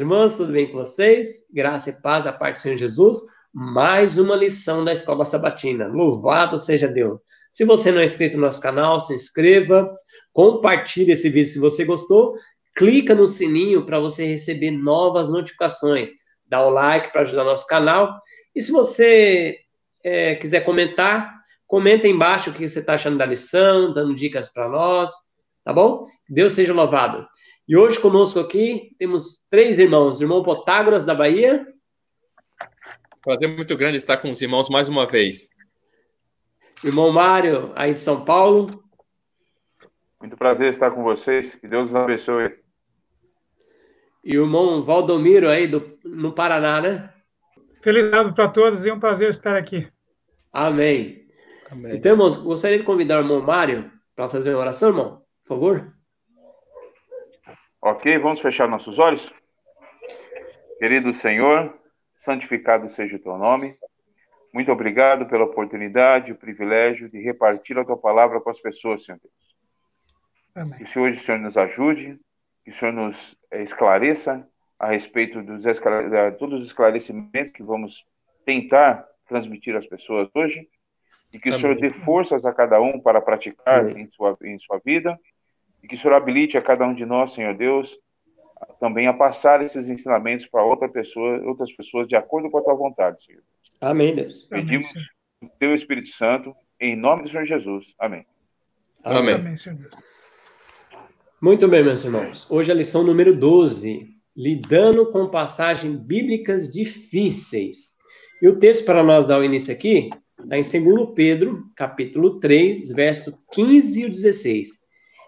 irmãs, tudo bem com vocês? Graça e paz da parte do Senhor Jesus. Mais uma lição da Escola Sabatina. Louvado seja Deus. Se você não é inscrito no nosso canal, se inscreva, compartilhe esse vídeo se você gostou, clica no sininho para você receber novas notificações, dá o like para ajudar o nosso canal, e se você quiser comentar, comenta aí embaixo o que você está achando da lição, dando dicas para nós, tá bom? Deus seja louvado. E hoje conosco aqui temos 3 irmãos. Irmão Potágoras, da Bahia. Prazer muito grande estar com os irmãos mais uma vez. Irmão Mário, aí de São Paulo. Muito prazer estar com vocês. Que Deus os abençoe. E o irmão Valdomiro, aí no Paraná, né? Feliz sábado para todos e um prazer estar aqui. Amém. Amém. Então, irmãos, gostaria de convidar o irmão Mário para fazer uma oração, irmão? Por favor. Ok, vamos fechar nossos olhos? Querido Senhor, santificado seja o teu nome. Muito obrigado pela oportunidade e o privilégio de repartir a tua palavra com as pessoas, Senhor Deus. Amém. Que hoje o Senhor nos ajude, que o Senhor nos esclareça a respeito de todos os esclarecimentos que vamos tentar transmitir às pessoas hoje, e que o Senhor dê forças a cada um para praticar em sua vida, e que o Senhor habilite a cada um de nós, Senhor Deus, também a passar esses ensinamentos para outras pessoas de acordo com a tua vontade, Senhor. Amém, Deus. Pedimos o teu Espírito Santo, em nome do Senhor Jesus. Amém. Amém. Amém, Senhor. Muito bem, meus irmãos. Hoje a lição número 12, lidando com passagens bíblicas difíceis. E o texto para nós dar o início aqui está em 2 Pedro, capítulo 3, verso 15 e 16.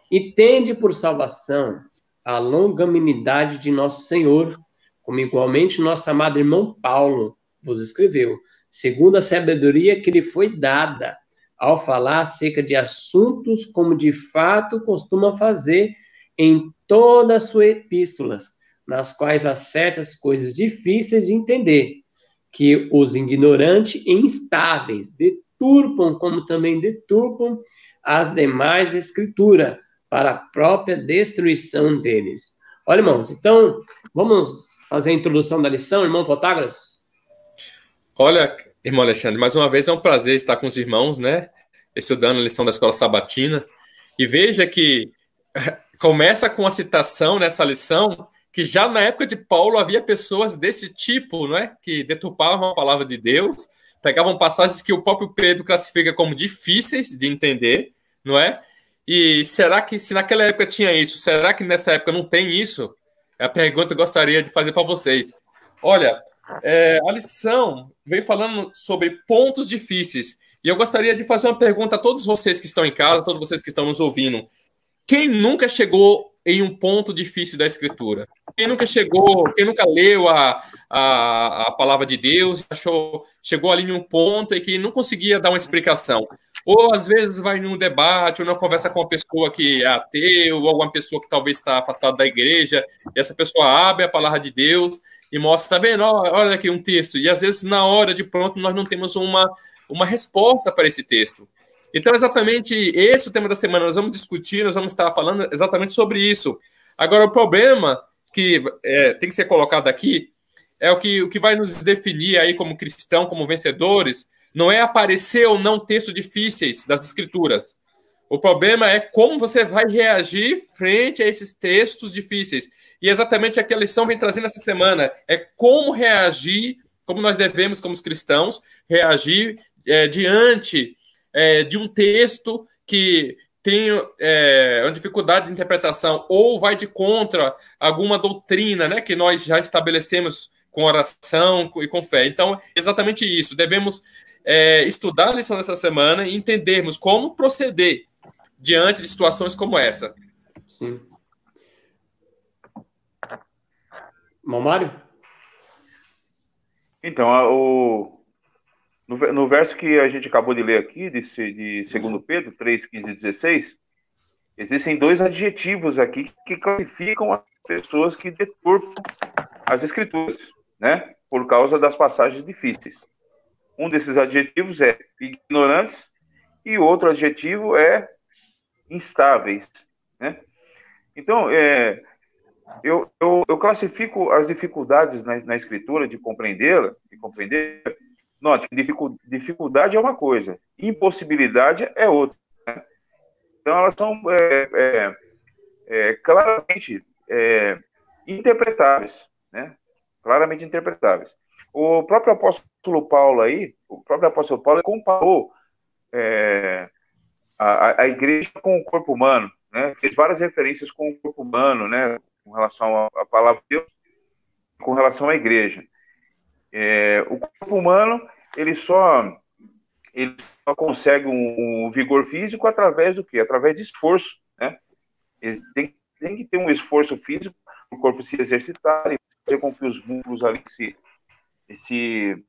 E tende por salvação a longanimidade de nosso Senhor, como igualmente nosso amado irmão Paulo vos escreveu, segundo a sabedoria que lhe foi dada, ao falar acerca de assuntos como de fato costuma fazer em todas as suas epístolas, nas quais há certas coisas difíceis de entender, que os ignorantes e instáveis deturpam, como também deturpam as demais escrituras, para a própria destruição deles. Olha, irmãos, então, vamos fazer a introdução da lição, irmão Potágoras? Olha, irmão Alexandre, mais uma vez é um prazer estar com os irmãos, né? Estudando a lição da Escola Sabatina. E veja que começa com a citação nessa lição que já na época de Paulo havia pessoas desse tipo, não é? Que deturpavam a palavra de Deus, pegavam passagens que o próprio Pedro classifica como difíceis de entender, não é? E será que, se naquela época tinha isso, será que nessa época não tem isso? É a pergunta que eu gostaria de fazer para vocês. Olha, a lição vem falando sobre pontos difíceis. E eu gostaria de fazer uma pergunta a todos vocês que estão em casa, a todos vocês que estão nos ouvindo. Quem nunca chegou em um ponto difícil da Escritura? Quem nunca leu a palavra de Deus, chegou ali em um ponto e que não conseguia dar uma explicação? Ou às vezes vai num debate, ou numa conversa com uma pessoa que é ateu, ou alguma pessoa que talvez está afastada da igreja, e essa pessoa abre a palavra de Deus e mostra, tá vendo? Olha aqui um texto. E às vezes, na hora de pronto, nós não temos uma resposta para esse texto. Então, exatamente esse é o tema da semana. Nós vamos discutir, nós vamos estar falando exatamente sobre isso. Agora, o problema que tem que ser colocado aqui é o que vai nos definir aí como cristão, como vencedores, não é aparecer ou não textos difíceis das Escrituras. O problema é como você vai reagir frente a esses textos difíceis. E exatamente aquela lição vem trazendo essa semana. É como reagir, como nós devemos, como cristãos, reagir diante de um texto que tem uma dificuldade de interpretação ou vai de contra alguma doutrina, né, que nós já estabelecemos com oração e com fé. Então, exatamente isso. Devemos estudar a lição dessa semana e entendermos como proceder diante de situações como essa. Sim. Irmão Mário? Então, no verso que a gente acabou de ler aqui, de 2 Pedro 3, 15 e 16, existem 2 adjetivos aqui que classificam as pessoas que deturpam as Escrituras, né? Por causa das passagens difíceis. Um desses adjetivos é ignorantes e o outro adjetivo é instáveis, né? Então, eu classifico as dificuldades na escritura de compreendê-la, note, dificuldade é uma coisa, impossibilidade é outra, né? Então, elas são claramente interpretáveis, né? Claramente interpretáveis. O próprio apóstolo Paulo comparou a igreja com o corpo humano, né? Fez várias referências com o corpo humano, né? Com relação à palavra de Deus, com relação à igreja. O corpo humano, ele só consegue um vigor físico através do quê? Através de esforço, né? Ele tem que ter um esforço físico para o corpo se exercitar e fazer com que os músculos ali se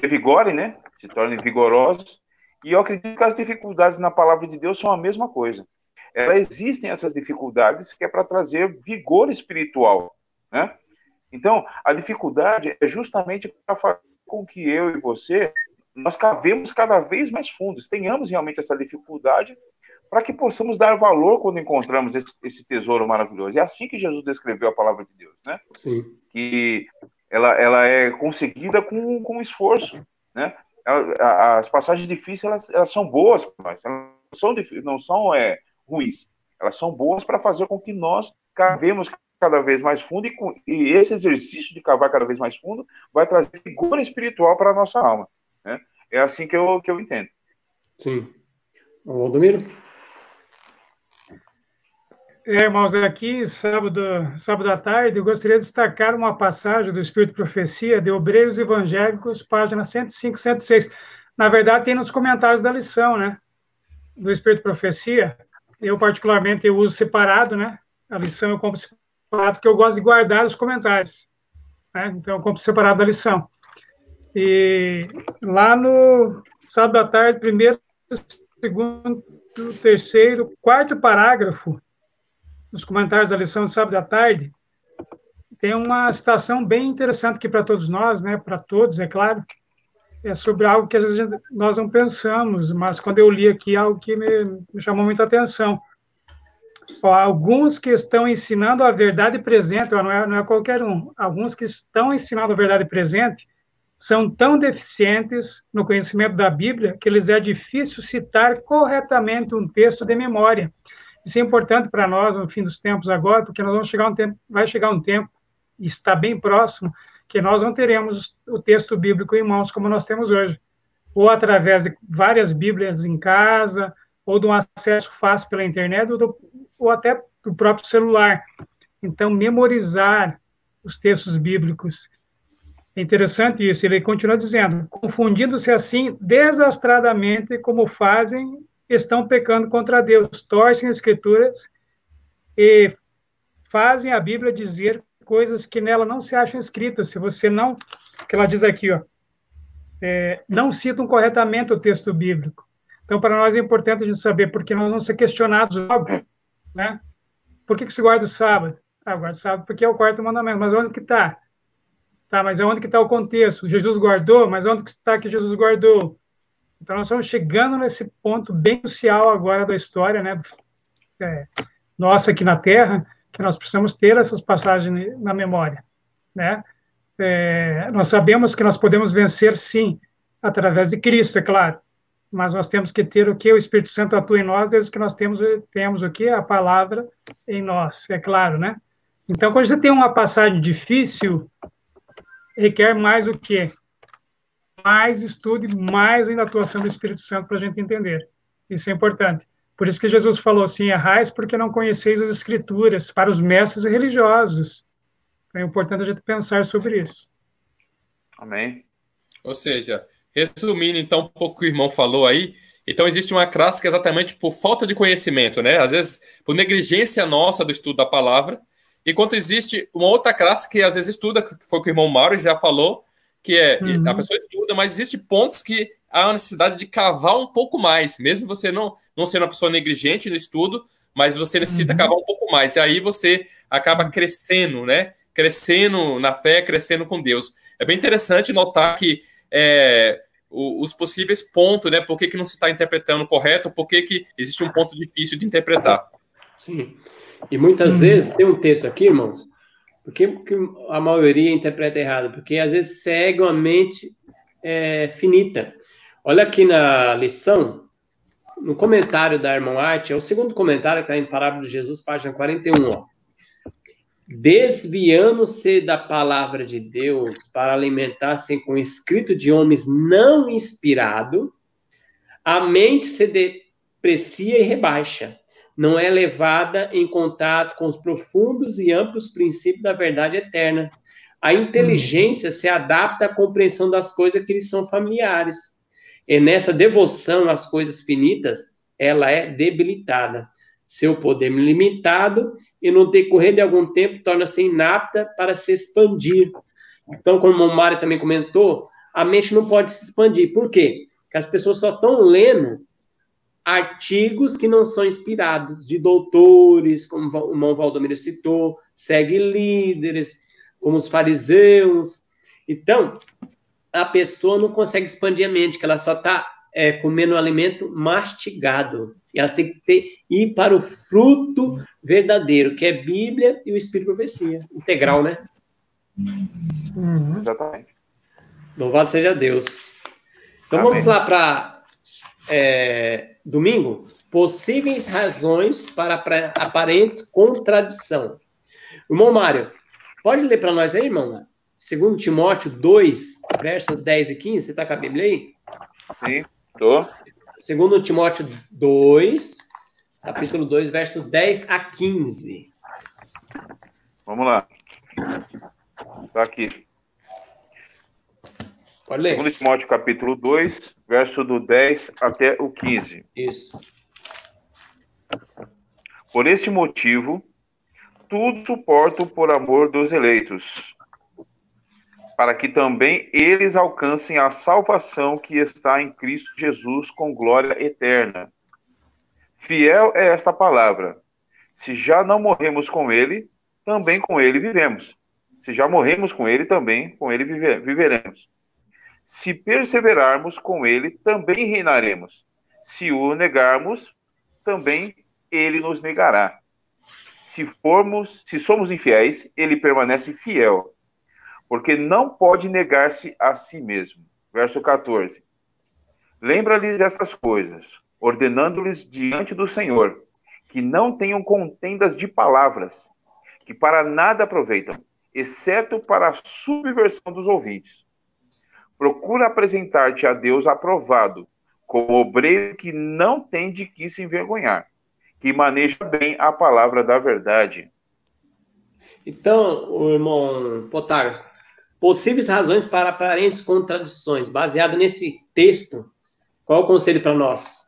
revigorem, né? Se tornem vigorosos. E eu acredito que as dificuldades na palavra de Deus são a mesma coisa. Existem essas dificuldades que é para trazer vigor espiritual, né? Então, a dificuldade é justamente para fazer com que eu e você, nós cavemos cada vez mais fundos, tenhamos realmente essa dificuldade, para que possamos dar valor quando encontramos esse tesouro maravilhoso. É assim que Jesus descreveu a palavra de Deus, né? Sim. Que ela é conseguida com esforço, né? As passagens difíceis, elas são boas para nós, elas não são ruins, elas são boas para fazer com que nós cavemos cada vez mais fundo, e esse exercício de cavar cada vez mais fundo vai trazer vigor espiritual para a nossa alma, né? É assim que eu entendo. Sim. Valdomiro? Irmãos, aqui, sábado à tarde, eu gostaria de destacar uma passagem do Espírito de Profecia de Obreiros Evangélicos, página 105, 106. Na verdade, tem nos comentários da lição, né? Do Espírito de Profecia. Eu, particularmente, eu uso separado, né? A lição eu compro separado, porque eu gosto de guardar os comentários, né? Então, eu compro separado da lição. E lá no sábado à tarde, primeiro, segundo, terceiro, quarto parágrafo, nos comentários da lição de sábado à tarde, tem uma citação bem interessante aqui para todos nós, né? Para todos, é claro. É sobre algo que às vezes nós não pensamos, mas quando eu li aqui, algo que me chamou muita atenção. Alguns que estão ensinando a verdade presente, não é qualquer um, alguns que estão ensinando a verdade presente são tão deficientes no conhecimento da Bíblia que lhes é difícil citar corretamente um texto de memória. Isso é importante para nós no fim dos tempos agora, porque vai chegar um tempo, e está bem próximo, que nós não teremos o texto bíblico em mãos como nós temos hoje, ou através de várias Bíblias em casa, ou de um acesso fácil pela internet, ou até do próprio celular. Então, memorizar os textos bíblicos. É interessante isso, ele continua dizendo, confundindo-se assim desastradamente como fazem, estão pecando contra Deus, torcem as Escrituras e fazem a Bíblia dizer coisas que nela não se acham escritas. Se você não, que ela diz aqui, não citam corretamente o texto bíblico. Então, para nós é importante a gente saber, porque nós vamos ser questionados logo, né? Por que se guarda o sábado? Guarda o sábado porque é o quarto mandamento, mas onde que está? Tá, mas onde que está o contexto? Jesus guardou, mas onde que está que Jesus guardou? Então, nós estamos chegando nesse ponto bem crucial agora da história, né? Nossa aqui na Terra, que nós precisamos ter essas passagens na memória, né? Nós sabemos que nós podemos vencer, sim, através de Cristo, é claro, mas nós temos que ter o que? O Espírito Santo atua em nós, desde que nós temos o que? A palavra em nós, é claro, né? Então, quando você tem uma passagem difícil, requer mais o quê? Mais estudo e mais ainda atuação do Espírito Santo para a gente entender. Isso é importante. Por isso que Jesus falou assim, errais porque não conheceis as Escrituras, para os mestres religiosos. Então é importante a gente pensar sobre isso. Amém. Ou seja, resumindo então um pouco o que o irmão falou aí, então existe uma classe que é exatamente por falta de conhecimento, né? Às vezes por negligência nossa do estudo da palavra, enquanto existe uma outra classe que às vezes estuda, que foi o que o irmão Mauro já falou, que a pessoa estuda, mas existe pontos que há a necessidade de cavar um pouco mais, mesmo você não sendo uma pessoa negligente no estudo, mas você necessita cavar um pouco mais, e aí você acaba crescendo, né? Crescendo na fé, crescendo com Deus. É bem interessante notar que os possíveis pontos, né? Por que não se está interpretando correto, por que existe um ponto difícil de interpretar. Sim. E muitas vezes tem um texto aqui, irmãos, porque a maioria interpreta errado, porque às vezes segue uma mente finita. Olha aqui na lição, no comentário da irmã Arte, é o segundo comentário que está em Parábola de Jesus, página 41, ó. Desviando-se da palavra de Deus para alimentar-se com o escrito de homens não inspirado, a mente se deprecia e rebaixa, não é levada em contato com os profundos e amplos princípios da verdade eterna. A inteligência se adapta à compreensão das coisas que lhes são familiares. E nessa devoção às coisas finitas, ela é debilitada. Seu poder limitado e, no decorrer de algum tempo, torna-se inapta para se expandir. Então, como o Mário também comentou, a mente não pode se expandir. Por quê? Porque as pessoas só estão lendo artigos que não são inspirados, de doutores, como o irmão Valdomiro citou, segue líderes, como os fariseus. Então, a pessoa não consegue expandir a mente, que ela só está comendo um alimento mastigado. E ela tem que ir para o fruto verdadeiro, que é Bíblia e o Espírito de Profecia. Integral, né? Exatamente. Louvado seja Deus. Então, Amém. Vamos lá para domingo. Possíveis razões para aparentes contradição. Irmão Mário, pode ler para nós aí, irmão? 2 Timóteo 2, versos 10 e 15. Você está com a Bíblia aí? Sim, estou. 2 Timóteo 2, capítulo 2, versos 10 a 15. Vamos lá. Está aqui. Pode ler. 2 Timóteo, capítulo 2, verso do 10 até o 15. Isso. Por este motivo, tudo suporto por amor dos eleitos, para que também eles alcancem a salvação que está em Cristo Jesus com glória eterna. Fiel é esta palavra. Se já não morremos com ele, também com ele vivemos. Se já morremos com ele, também com ele viveremos. Se perseverarmos com ele, também reinaremos. Se o negarmos, também ele nos negará. Se somos infiéis, ele permanece fiel, porque não pode negar-se a si mesmo. Verso 14. Lembra-lhes estas coisas, ordenando-lhes diante do Senhor, que não tenham contendas de palavras, que para nada aproveitam, exceto para a subversão dos ouvintes. Procura apresentar-te a Deus aprovado, como obreiro que não tem de que se envergonhar, que maneja bem a palavra da verdade. Então, o irmão Potágio, possíveis razões para aparentes contradições. Baseado nesse texto, qual é o conselho para nós?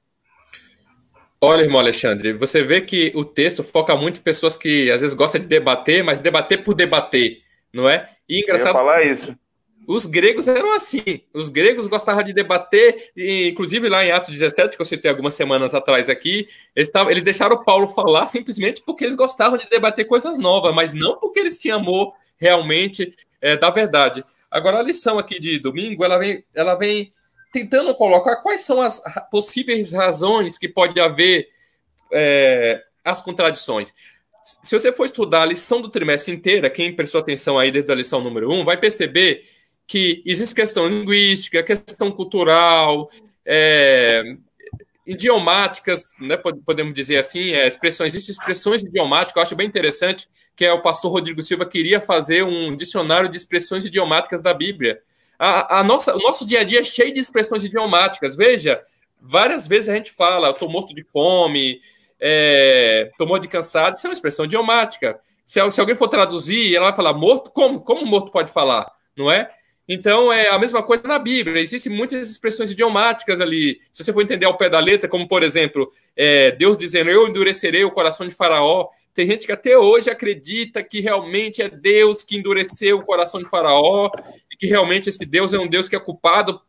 Olha, irmão Alexandre, você vê que o texto foca muito em pessoas que às vezes gostam de debater, mas debater por debater, não é? E engraçado, eu ia falar isso. Os gregos eram assim. Os gregos gostavam de debater, e, inclusive lá em Atos 17, que eu citei algumas semanas atrás aqui, eles deixaram Paulo falar simplesmente porque eles gostavam de debater coisas novas, mas não porque eles tinham amor realmente da verdade. Agora, a lição aqui de domingo, ela vem tentando colocar quais são as possíveis razões que pode haver as contradições. Se você for estudar a lição do trimestre inteira, quem prestou atenção aí desde a lição número 1, vai perceber que existe questão linguística, questão cultural, idiomáticas, né, podemos dizer assim, existem expressões idiomáticas, eu acho bem interessante, que o pastor Rodrigo Silva queria fazer um dicionário de expressões idiomáticas da Bíblia. O nosso dia a dia é cheio de expressões idiomáticas. Veja, várias vezes a gente fala, eu estou morto de fome, estou morto de cansado, isso é uma expressão idiomática. Se alguém for traduzir, ela vai falar morto, como morto pode falar, não é? Então, é a mesma coisa na Bíblia. Existem muitas expressões idiomáticas ali. Se você for entender ao pé da letra, como, por exemplo, Deus dizendo, eu endurecerei o coração de Faraó. Tem gente que até hoje acredita que realmente é Deus que endureceu o coração de Faraó e que realmente esse Deus é um Deus que é culpado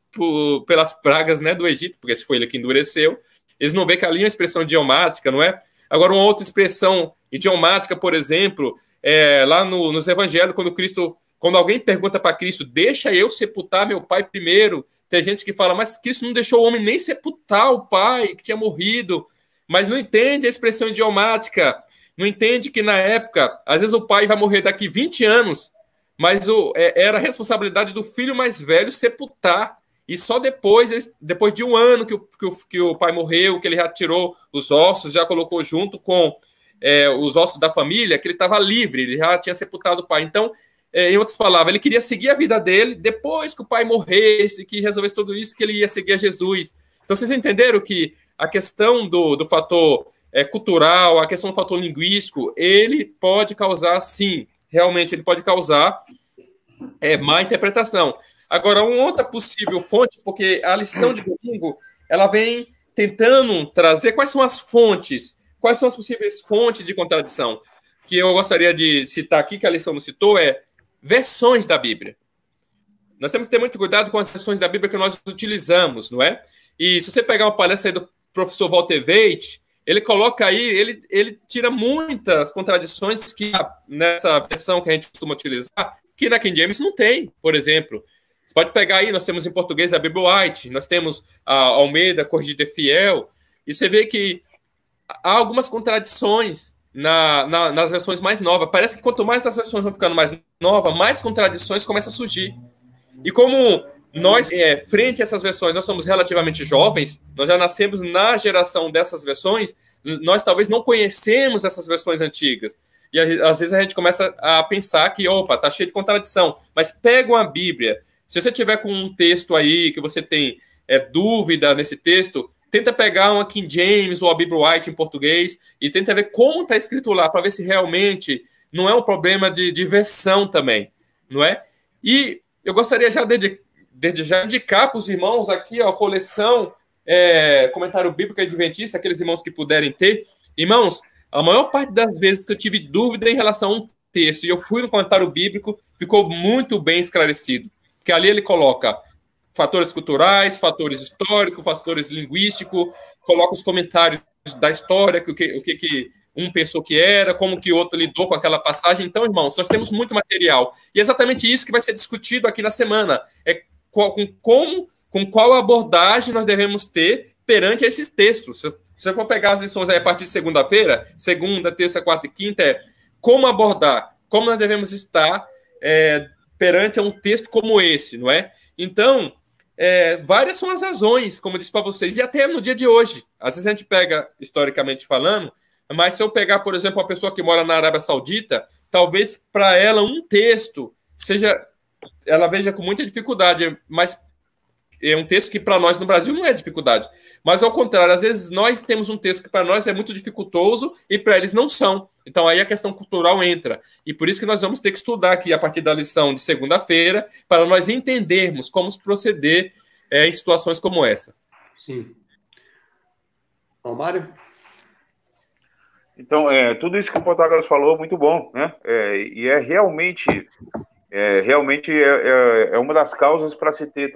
pelas pragas, né, do Egito, porque esse foi ele que endureceu. Eles não veem que ali é uma expressão idiomática, não é? Agora, uma outra expressão idiomática, por exemplo, lá nos evangelhos, quando alguém pergunta para Cristo, deixa eu sepultar meu pai primeiro. Tem gente que fala, mas Cristo não deixou o homem nem sepultar o pai que tinha morrido, mas não entende a expressão idiomática. não entende que na época, às vezes o pai vai morrer daqui 20 anos, mas era a responsabilidade do filho mais velho sepultar. E só depois de um ano que o pai morreu, que ele já tirou os ossos, já colocou junto com os ossos da família, que ele estava livre, ele já tinha sepultado o pai. Então, em outras palavras, ele queria seguir a vida dele, depois que o pai morresse, que resolvesse tudo isso, que ele ia seguir a Jesus. Então, vocês entenderam que a questão do fator cultural, a questão do fator linguístico, ele pode causar, sim, realmente ele pode causar má interpretação. Agora, uma outra possível fonte, porque a lição de domingo, ela vem tentando trazer quais são as fontes, quais são as possíveis fontes de contradição, que eu gostaria de citar aqui, que a lição não citou, versões da Bíblia. Nós temos que ter muito cuidado com as versões da Bíblia que nós utilizamos, não é? E se você pegar uma palestra aí do professor Walter Waite, ele coloca aí, ele tira muitas contradições que nessa versão que a gente costuma utilizar, que na King James não tem, por exemplo. Você pode pegar aí, nós temos em português a Bíblia White, nós temos a Almeida Corrigida e Fiel, e você vê que há algumas contradições nas versões mais novas. Parece que quanto mais as versões vão ficando mais novas, mais contradições começam a surgir. E como nós, frente a essas versões, nós somos relativamente jovens, nós já nascemos na geração dessas versões, nós talvez não conhecemos essas versões antigas. E às vezes a gente começa a pensar que, opa, tá cheio de contradição. Mas pega uma Bíblia. Se você tiver com um texto aí que você tem dúvida nesse texto, tenta pegar uma King James ou a Bíblia White em português e tenta ver como está escrito lá, para ver se realmente não é um problema de versão também, não é? E eu gostaria já desde já indicar para os irmãos aqui a coleção Comentário Bíblico Adventista, aqueles irmãos que puderem ter. Irmãos, a maior parte das vezes que eu tive dúvida em relação a um texto e eu fui no comentário bíblico, ficou muito bem esclarecido. Porque ali ele coloca fatores culturais, fatores históricos, fatores linguísticos, coloca os comentários da história, o que um pensou que era, como que o outro lidou com aquela passagem. Então, irmãos, nós temos muito material. E é exatamente isso que vai ser discutido aqui na semana. Com qual abordagem nós devemos ter perante esses textos. Se você for pegar as lições aí a partir de segunda-feira, segunda, terça, quarta e quinta, como abordar, como nós devemos estar perante um texto como esse, não é? Então, várias são as razões, como eu disse para vocês, e até no dia de hoje. Às vezes a gente pega, historicamente falando, mas se eu pegar, por exemplo, uma pessoa que mora na Arábia Saudita, talvez para ela um texto ela veja com muita dificuldade, mas é um texto que para nós no Brasil não é dificuldade. Mas ao contrário, às vezes nós temos um texto que para nós é muito dificultoso e para eles não são. Então aí a questão cultural entra. E por isso que nós vamos ter que estudar aqui a partir da lição de segunda-feira para nós entendermos como proceder em situações como essa. Sim. Bom, Mário? Então, tudo isso que o Protágoras falou, muito bom, né? E realmente é uma das causas para se ter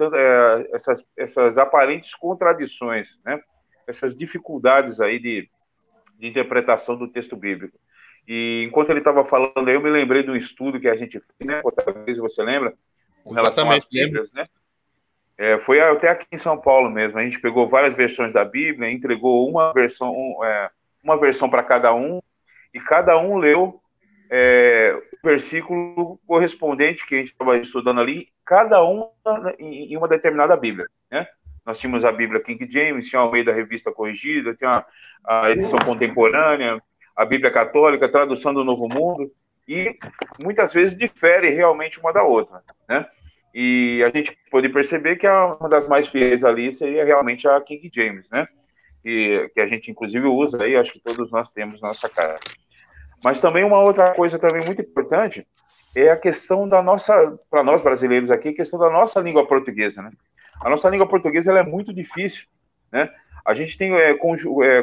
essas aparentes contradições, né? Essas dificuldades aí de interpretação do texto bíblico. E enquanto ele estava falando aí, eu me lembrei de um estudo que a gente fez, né? Talvez você lembra? Com relação às Bíblias, né? Foi até aqui em São Paulo mesmo. A gente pegou várias versões da Bíblia, entregou uma versão para cada um, e cada um leu o versículo correspondente que a gente estava estudando ali, cada um em uma determinada Bíblia, né? Nós tínhamos a Bíblia King James, tinha a Almeida Revista Corrigida, tinha a edição contemporânea, a Bíblia Católica, a tradução do Novo Mundo, e muitas vezes difere realmente uma da outra, né? E a gente pode perceber que uma das mais fiéis ali seria realmente a King James, né? Que a gente inclusive usa aí, acho que todos nós temos na nossa casa. Mas também uma outra coisa também muito importante é a questão da nossa, para nós brasileiros aqui, a questão da nossa língua portuguesa, né? A nossa língua portuguesa ela é muito difícil, né? A gente tem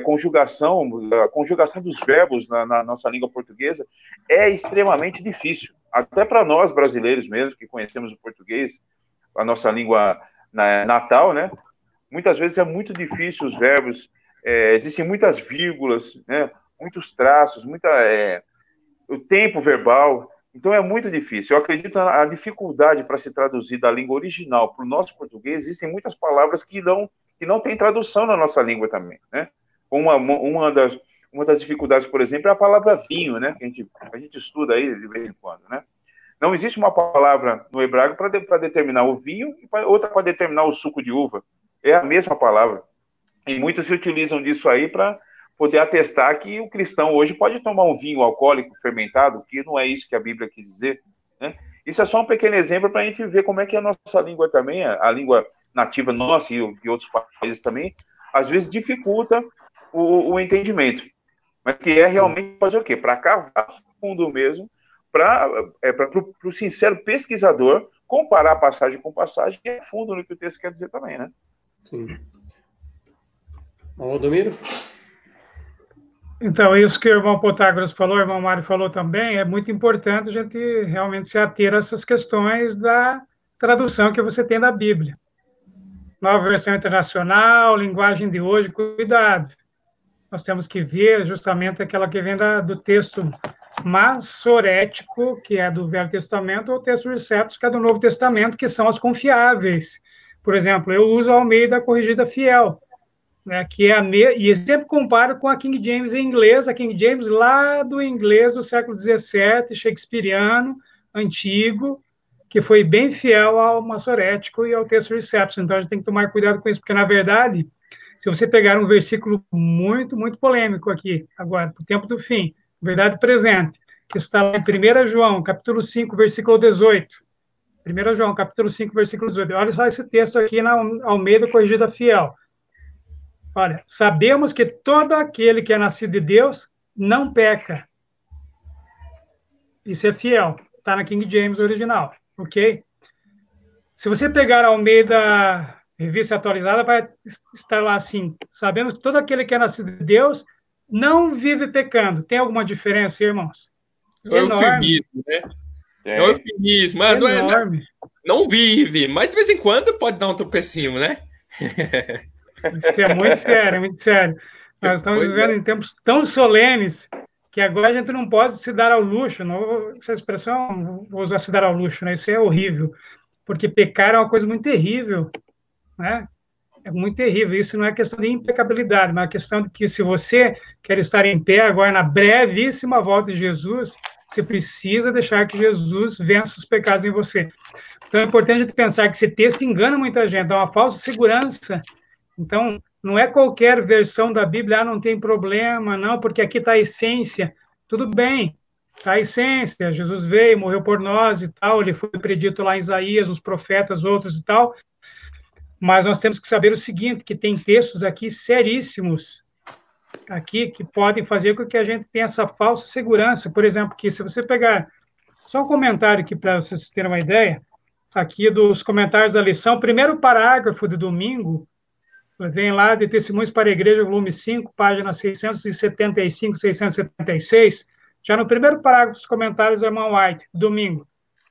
conjugação, a conjugação dos verbos na nossa língua portuguesa é extremamente difícil. Até para nós brasileiros mesmo, que conhecemos o português, a nossa língua natal, né? Muitas vezes é muito difícil os verbos, existem muitas vírgulas, né? Muitos traços, o tempo verbal, então é muito difícil. Eu acredito na dificuldade para se traduzir da língua original para o nosso português. Existem muitas palavras que não tem tradução na nossa língua também, né? Um uma das dificuldades, por exemplo, é a palavra vinho, né? Que a gente estuda aí de vez em quando, né? Não existe uma palavra no hebraico para determinar o vinho e outra para determinar o suco de uva. É a mesma palavra. E muitos se utilizam disso aí para poder atestar que o cristão hoje pode tomar um vinho alcoólico fermentado, que não é isso que a Bíblia quis dizer, né? Isso é só um pequeno exemplo para a gente ver como é que a nossa língua também, a língua nativa nossa e outros países também, às vezes dificulta o entendimento. Mas que é realmente fazer o quê? Para cavar fundo mesmo, para o sincero pesquisador comparar passagem com passagem e é fundo no que o texto quer dizer também, né? Sim. Valdomiro? Então, isso que o irmão Protágoras falou, o irmão Mário falou também, é muito importante a gente realmente se ater a essas questões da tradução que você tem da Bíblia. Nova versão internacional, linguagem de hoje, cuidado. Nós temos que ver justamente aquela que vem do texto massorético, que é do Velho Testamento, ou o texto Receptus, que é do Novo Testamento, que são as confiáveis. Por exemplo, eu uso a Almeida Corrigida Fiel, né, que é e eu sempre comparo com a King James em inglês, a King James lá do inglês do século XVII, shakespeariano, antigo, que foi bem fiel ao massorético e ao texto Receptus. Então, a gente tem que tomar cuidado com isso, porque, na verdade, se você pegar um versículo muito, muito polêmico aqui, agora, para o tempo do fim, verdade presente, que está lá em 1 João, capítulo 5, versículo 18. 1 João, capítulo 5, versículo 18. Olha só esse texto aqui na Almeida Corrigida Fiel. Olha, sabemos que todo aquele que é nascido de Deus não peca. Isso é fiel. Está na King James original, ok? Se você pegar a Almeida Revista Atualizada, vai estar lá assim, sabemos que todo aquele que é nascido de Deus não vive pecando. Tem alguma diferença, irmãos? É o eufemismo, né? É o eufemismo. Não vive, mas de vez em quando pode dar um tropecinho, né? Isso é muito sério, muito sério. Nós estamos vivendo em tempos tão solenes que agora a gente não pode se dar ao luxo. Não, essa expressão, vou usar se dar ao luxo, né? Isso é horrível, porque pecar é uma coisa muito terrível, né? É muito terrível. Isso não é questão de impecabilidade, mas é questão de que se você quer estar em pé agora na brevíssima volta de Jesus, você precisa deixar que Jesus vença os pecados em você. Então é importante a gente pensar que esse texto engana muita gente, dá uma falsa segurança. Então, não é qualquer versão da Bíblia, não tem problema, não, porque aqui está a essência. Tudo bem, está a essência. Jesus veio, morreu por nós e tal, ele foi predito lá em Isaías, os profetas, outros e tal. Mas nós temos que saber o seguinte, que tem textos aqui seríssimos, aqui, que podem fazer com que a gente tenha essa falsa segurança. Por exemplo, que se você pegar só um comentário aqui para vocês terem uma ideia, aqui dos comentários da lição, primeiro parágrafo de domingo, vem lá de Testemunhos para a Igreja, volume 5, página 675, 676, já no primeiro parágrafo dos comentários da irmã White, domingo.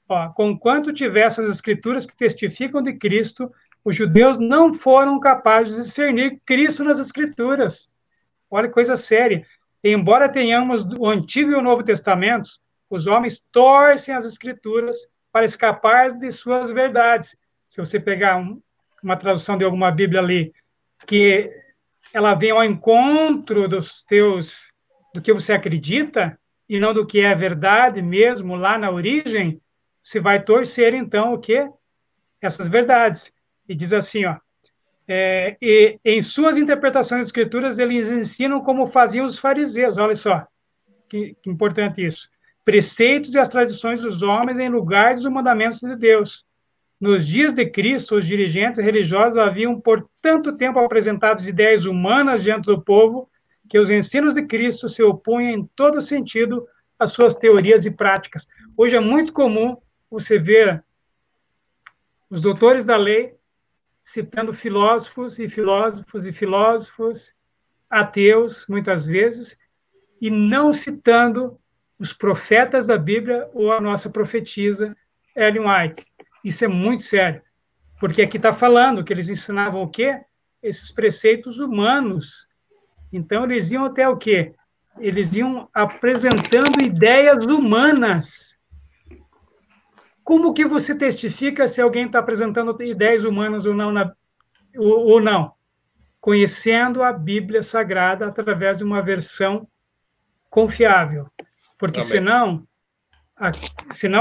Ó, conquanto tivesse as escrituras que testificam de Cristo, os judeus não foram capazes de discernir Cristo nas escrituras. Olha que coisa séria. Embora tenhamos o Antigo e o Novo Testamentos, os homens torcem as escrituras para escapar de suas verdades. Se você pegar uma tradução de alguma Bíblia ali, que ela vem ao encontro do que você acredita, e não do que é verdade mesmo lá na origem, você vai torcer, então, o quê? Essas verdades. E diz assim, ó, e em suas interpretações das escrituras, eles ensinam como faziam os fariseus. Olha só, que importante isso. Preceitos e as tradições dos homens em lugar dos mandamentos de Deus. Nos dias de Cristo, os dirigentes religiosos haviam por tanto tempo apresentado ideias humanas diante do povo que os ensinos de Cristo se opunham em todo sentido às suas teorias e práticas. Hoje é muito comum você ver os doutores da lei citando filósofos e filósofos e filósofos, ateus, muitas vezes, e não citando os profetas da Bíblia ou a nossa profetisa Ellen White. Isso é muito sério, porque aqui está falando que eles ensinavam o quê? Esses preceitos humanos. Então, eles iam até o quê? Eles iam apresentando ideias humanas. Como que você testifica se alguém está apresentando ideias humanas ou não? Conhecendo a Bíblia Sagrada através de uma versão confiável. Porque senão,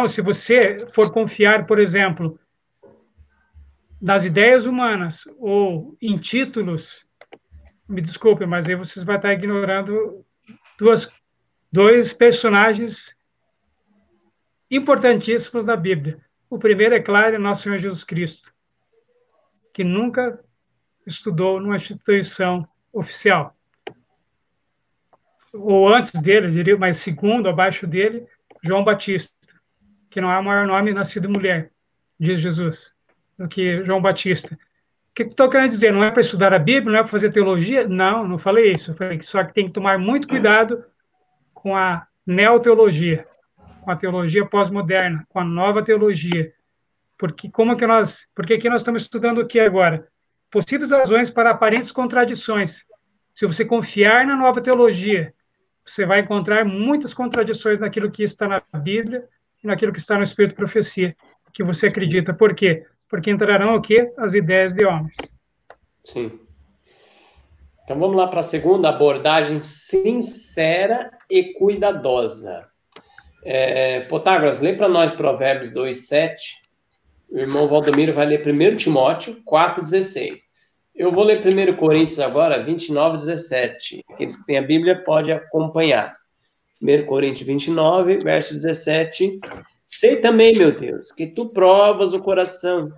se você for confiar, por exemplo, nas ideias humanas ou em títulos, me desculpe, mas aí vocês vão estar ignorando dois personagens importantíssimos da Bíblia. O primeiro, é claro, é nosso Senhor Jesus Cristo, que nunca estudou numa instituição oficial. Ou antes dele, eu diria, mas segundo, abaixo dele, João Batista, que não é o maior nome nascido mulher, diz Jesus, do que João Batista. O que estou querendo dizer? Não é para estudar a Bíblia, não é para fazer teologia? Não, não falei isso. Eu falei que só que tem que tomar muito cuidado com a neoteologia, com a teologia pós-moderna, com a nova teologia. Porque que nós estamos estudando o que agora? Possíveis razões para aparentes contradições. Se você confiar na nova teologia, você vai encontrar muitas contradições naquilo que está na Bíblia e naquilo que está no Espírito de Profecia, que você acredita. Por quê? Porque entrarão o quê? As ideias de homens. Sim. Então vamos lá para a segunda abordagem, sincera e cuidadosa. Potágoras, lê para nós Provérbios 2:7. O irmão Valdomiro vai ler 1 Timóteo 4:16. Eu vou ler 1 Coríntios agora, 29:17. Aqueles que têm a Bíblia podem acompanhar. 1 Coríntios 29, verso 17. Sei também, meu Deus, que tu provas o coração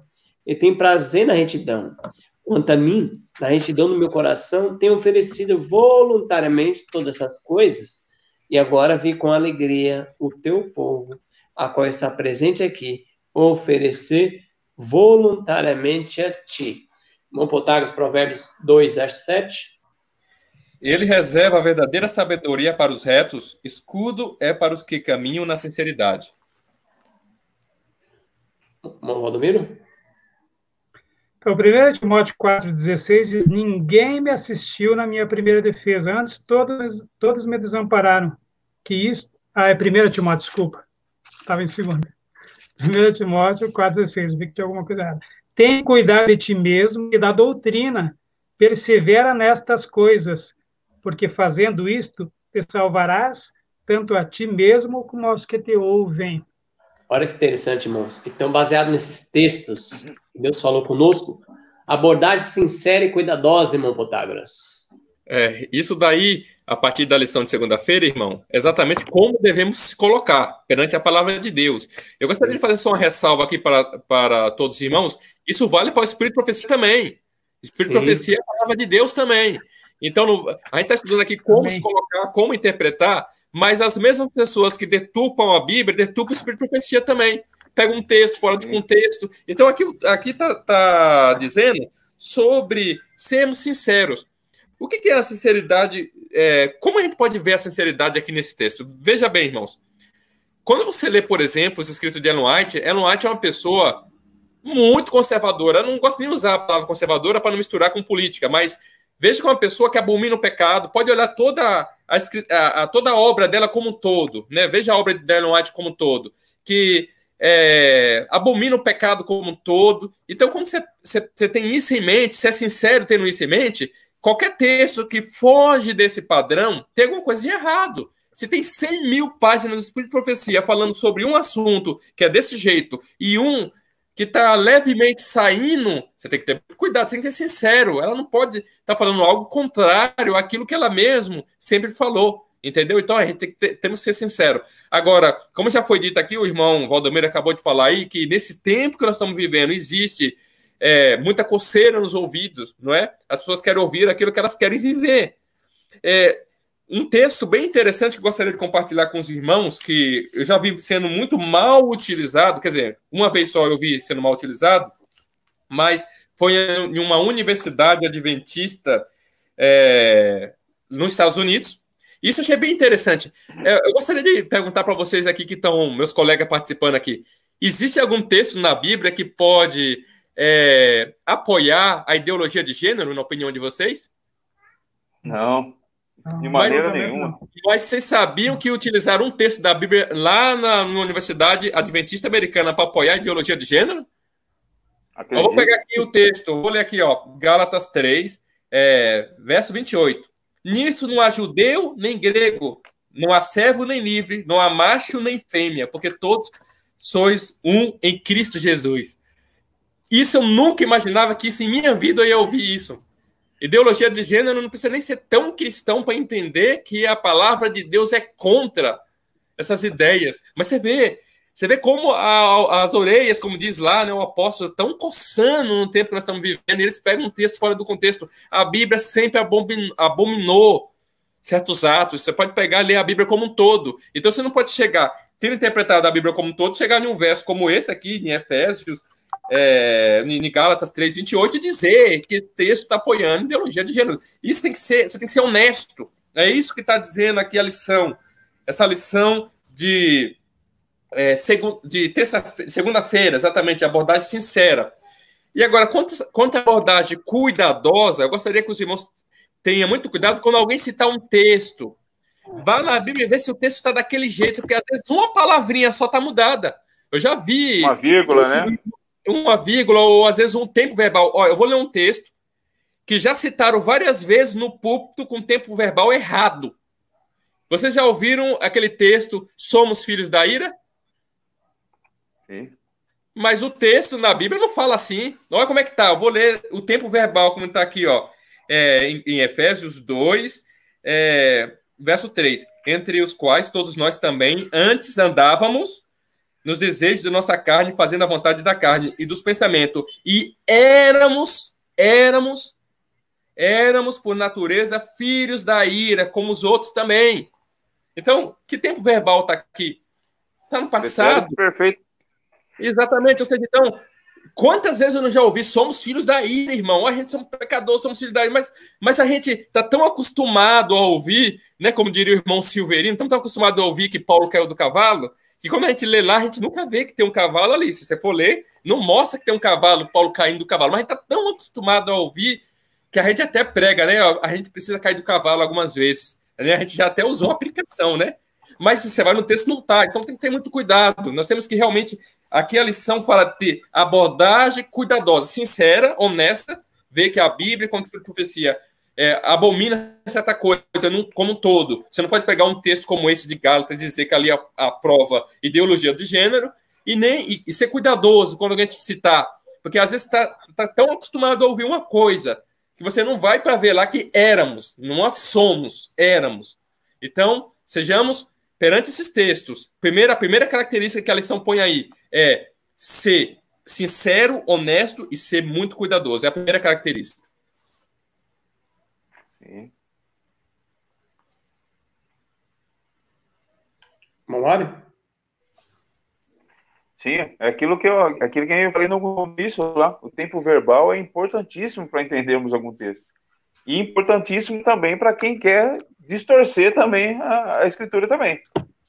e tem prazer na retidão. Quanto a mim, na retidão do meu coração, tenho oferecido voluntariamente todas essas coisas, e agora vi com alegria o teu povo, a qual está presente aqui, oferecer voluntariamente a ti. Irmão Potágoras, Provérbios 2, verso 7. Ele reserva a verdadeira sabedoria para os retos, escudo é para os que caminham na sinceridade. Irmão Valdomiro? Então, 1 Timóteo 4,16 diz: ninguém me assistiu na minha primeira defesa, antes todos me desampararam. Que isso... é 1 Timóteo, desculpa. Estava em 2. 1 Timóteo 4,16, vi que tem alguma coisa errada. Tem cuidado de ti mesmo e da doutrina, persevera nestas coisas, porque fazendo isto, te salvarás tanto a ti mesmo como aos que te ouvem. Olha que interessante, irmãos. Então, baseado nesses textos que Deus falou conosco, abordagem sincera e cuidadosa, irmão Potágoras. Isso daí, a partir da lição de segunda-feira, irmão, exatamente como devemos se colocar perante a palavra de Deus. Eu gostaria de fazer só uma ressalva aqui para todos os irmãos. Isso vale para o Espírito de Profecia também. Espírito de Profecia é a palavra de Deus também. Então, a gente está estudando aqui como se colocar, como interpretar, mas as mesmas pessoas que deturpam a Bíblia, deturpam o Espírito de Profecia também. Pegam um texto fora de contexto. Então, aqui está dizendo sobre sermos sinceros. O que é a sinceridade? Como a gente pode ver a sinceridade aqui nesse texto? Veja bem, irmãos. Quando você lê, por exemplo, os escritos de Ellen White é uma pessoa muito conservadora. Eu não gosto nem de usar a palavra conservadora para não misturar com política, mas veja que é uma pessoa que abomina o pecado. Pode olhar toda a obra dela como um todo, né? Veja a obra de Ellen White como um todo, que abomina o pecado como um todo. Então, quando você tem isso em mente, se é sincero tendo isso em mente, qualquer texto que foge desse padrão tem alguma coisa de errado. Se tem 100 mil páginas do Espírito de Profecia falando sobre um assunto que é desse jeito e um que está levemente saindo, você tem que ter cuidado, você tem que ser sincero. Ela não pode estar falando algo contrário àquilo que ela mesma sempre falou, entendeu? Então, a gente temos que ser sincero. Agora, como já foi dito aqui, o irmão Valdomiro acabou de falar aí, que nesse tempo que nós estamos vivendo existe muita coceira nos ouvidos, não é? As pessoas querem ouvir aquilo que elas querem viver. Um texto bem interessante que gostaria de compartilhar com os irmãos, que eu já vi sendo muito mal utilizado, quer dizer, uma vez só eu vi sendo mal utilizado, mas foi em uma universidade adventista nos Estados Unidos. Isso eu achei bem interessante. Eu gostaria de perguntar para vocês aqui, que estão meus colegas participando aqui, existe algum texto na Bíblia que pode apoiar a ideologia de gênero, na opinião de vocês? Não. De maneira nenhuma. Mas vocês sabiam que utilizaram um texto da Bíblia lá na Universidade Adventista Americana para apoiar a ideologia de gênero? Eu vou pegar aqui o texto, vou ler aqui, Gálatas 3, verso 28. Nisso não há judeu nem grego, não há servo nem livre, não há macho nem fêmea, porque todos sois um em Cristo Jesus. Isso eu nunca imaginava que isso em minha vida eu ia ouvir isso. Ideologia de gênero não precisa nem ser tão cristão para entender que a palavra de Deus é contra essas ideias. Mas você vê como as orelhas, como diz lá, né, o apóstolo, estão coçando no tempo que nós estamos vivendo, e eles pegam um texto fora do contexto. A Bíblia sempre abominou certos atos. Você pode pegar e ler a Bíblia como um todo. Então você não pode chegar, tendo interpretado a Bíblia como um todo, chegar em um verso como esse aqui, em Efésios, em Gálatas 3:28, e dizer que esse texto está apoiando ideologia de gênero. Isso tem que ser, você tem que ser honesto. É isso que está dizendo aqui a lição. Essa lição de segunda-feira, exatamente, abordagem sincera. E agora, quanto à abordagem cuidadosa, eu gostaria que os irmãos tenham muito cuidado quando alguém citar um texto. Vá na Bíblia e vê se o texto está daquele jeito, porque às vezes uma palavrinha só está mudada. Eu já vi... Uma vírgula, né? Uma vírgula, ou às vezes um tempo verbal. Ó, eu vou ler um texto que já citaram várias vezes no púlpito com tempo verbal errado. Vocês já ouviram aquele texto, somos filhos da ira? Sim. Mas o texto na Bíblia não fala assim. Olha como é que tá. Eu vou ler o tempo verbal, como está aqui, ó, em Efésios 2, verso 3. Entre os quais todos nós também antes andávamos nos desejos de nossa carne, fazendo a vontade da carne e dos pensamentos. E éramos por natureza filhos da ira, como os outros também. Então, que tempo verbal está aqui? Está no passado. Perfeito. Exatamente. Ou seja, então, quantas vezes eu não já ouvi, somos filhos da ira, irmão. A gente somos pecadores, somos filhos da ira. Mas a gente está tão acostumado a ouvir, né, como diria o irmão Silverino, tão acostumado a ouvir que Paulo caiu do cavalo, que quando a gente lê lá, a gente nunca vê que tem um cavalo ali. Se você for ler, não mostra que tem um cavalo, Paulo caindo do cavalo. Mas a gente está tão acostumado a ouvir que a gente até prega, né? A gente precisa cair do cavalo algumas vezes. Né? A gente já até usou a aplicação, né? Mas se você vai no texto, não está. Então tem que ter muito cuidado. Nós temos que realmente... Aqui a lição fala de abordagem cuidadosa, sincera, honesta, ver que a Bíblia, quando a profecia, abomina certa coisa como um todo. Você não pode pegar um texto como esse de Gálatas e dizer que ali aprova ideologia de gênero e ser cuidadoso quando alguém te citar. Porque às vezes está tão acostumado a ouvir uma coisa que você não vai para ver lá que éramos, não somos, éramos. Então, sejamos... Perante esses textos, a primeira característica que a lição põe aí é ser sincero, honesto e ser muito cuidadoso. É a primeira característica. Sim. Mamário? Sim, é aquilo que eu falei no começo lá. O tempo verbal é importantíssimo para entendermos algum texto. E importantíssimo também para quem quer distorcer também a escritura também.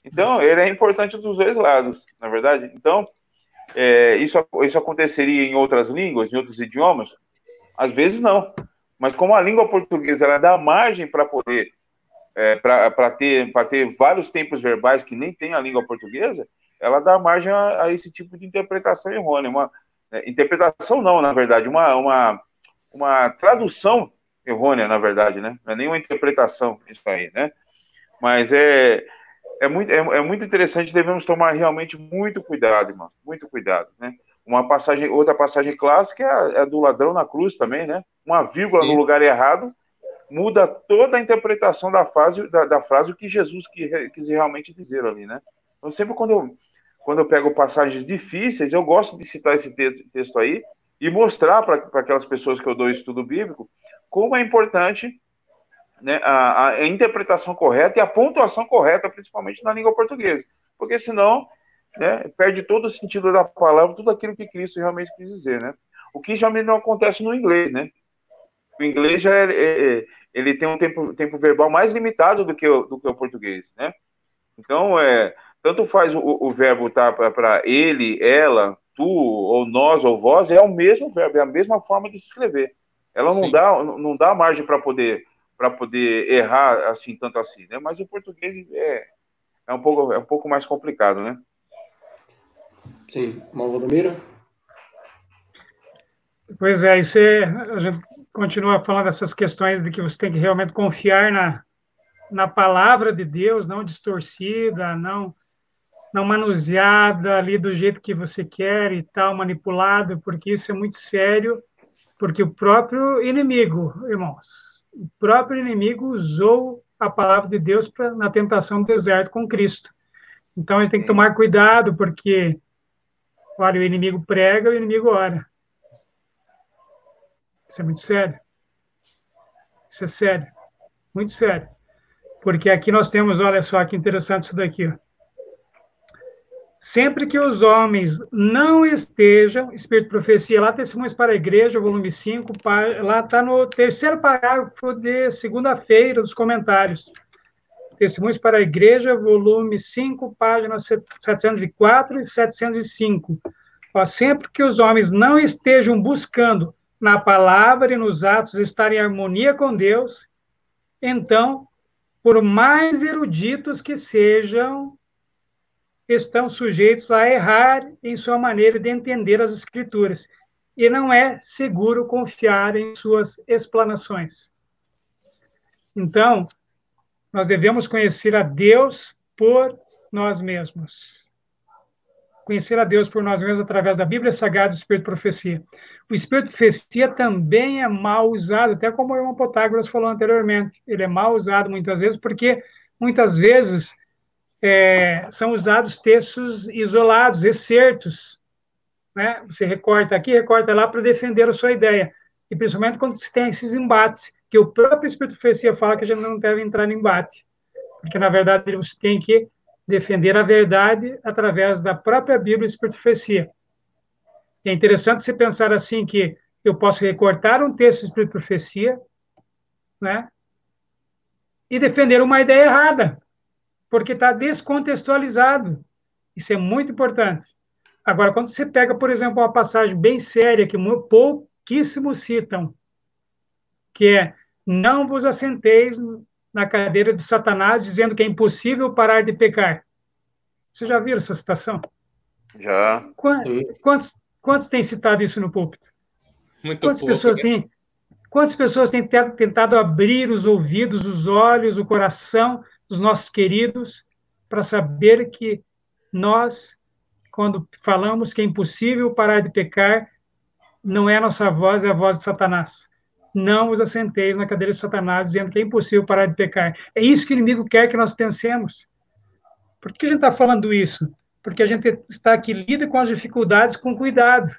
Então, ele é importante dos dois lados, na verdade. Então, isso aconteceria em outras línguas, em outros idiomas? Às vezes não. Mas como a língua portuguesa ela dá margem para poder, para ter vários tempos verbais que nem tem a língua portuguesa, ela dá margem a esse tipo de interpretação errônea. Interpretação não, na verdade, uma tradução errônea, na verdade, né? Não é nem uma interpretação isso aí, né? Mas é muito interessante, devemos tomar realmente muito cuidado, irmão, muito cuidado, né? Outra passagem clássica é a do ladrão na cruz também, né? Uma vírgula Sim. no lugar errado muda toda a interpretação da frase o que Jesus quis realmente dizer ali, né? Então, sempre quando eu pego passagens difíceis, eu gosto de citar esse texto aí e mostrar para aquelas pessoas que eu dou estudo bíblico como é importante, né, a interpretação correta e a pontuação correta, principalmente na língua portuguesa. Porque senão, né, perde todo o sentido da palavra, tudo aquilo que Cristo realmente quis dizer, né? O que já não acontece no inglês, né? O inglês ele tem um tempo verbal mais limitado do que o português, né? Então, tanto faz o verbo tá para ele, ela, tu, ou nós, ou vós, é o mesmo verbo, é a mesma forma de se escrever. Ela não dá margem para poder errar assim, tanto assim, né? Mas o português é um pouco mais complicado, né? Sim. Valdomiro? Pois é, a gente continua falando dessas questões de que você tem que realmente confiar na palavra de Deus, não distorcida, não manuseada ali do jeito que você quer e tal, manipulada, porque isso é muito sério, porque o próprio inimigo, irmãos, o próprio inimigo usou a palavra de Deus na tentação do deserto com Cristo. Então, a gente tem que tomar cuidado, porque, olha, o inimigo prega, o inimigo ora. Isso é muito sério. Isso é sério. Muito sério. Porque aqui nós temos, olha só que interessante isso daqui, ó. Sempre que os homens não estejam, Espírito de Profecia, lá Testemunhos para a Igreja, volume 5, lá está no terceiro parágrafo de segunda-feira, dos comentários. Testemunhos para a Igreja, volume 5, páginas 704 e 705. Ó, sempre que os homens não estejam buscando na palavra e nos atos estar em harmonia com Deus, então, por mais eruditos que sejam, estão sujeitos a errar em sua maneira de entender as Escrituras, e não é seguro confiar em suas explanações. Então, nós devemos conhecer a Deus por nós mesmos. Conhecer a Deus por nós mesmos através da Bíblia Sagrada e do Espírito de Profecia. O Espírito de Profecia também é mal usado, até como o irmão Protágoras falou anteriormente. Ele é mal usado muitas vezes, porque muitas vezes são usados textos isolados, excertos, né? Você recorta aqui, recorta lá para defender a sua ideia. E principalmente quando se tem esses embates, que o próprio Espírito de Profecia fala que a gente não deve entrar em embate. Porque, na verdade, você tem que defender a verdade através da própria Bíblia e Espírito de Profecia. É interessante você pensar assim que eu posso recortar um texto do Espírito de Profecia, né? E defender uma ideia errada, porque está descontextualizado. Isso é muito importante. Agora, quando você pega, por exemplo, uma passagem bem séria, que pouquíssimos citam, que é: não vos assenteis na cadeira de Satanás, dizendo que é impossível parar de pecar. Você já viu essa citação? Já. Quantos têm citado isso no púlpito? Muito Quantas pouco, pessoas né? têm... Quantas pessoas têm tentado abrir os ouvidos, os olhos, o coração dos nossos queridos para saber que nós, quando falamos que é impossível parar de pecar, não é a nossa voz, é a voz de Satanás. Não os assenteis na cadeira de Satanás, dizendo que é impossível parar de pecar. É isso que o inimigo quer que nós pensemos. Por que a gente está falando isso? Porque a gente está aqui, lida com as dificuldades com cuidado.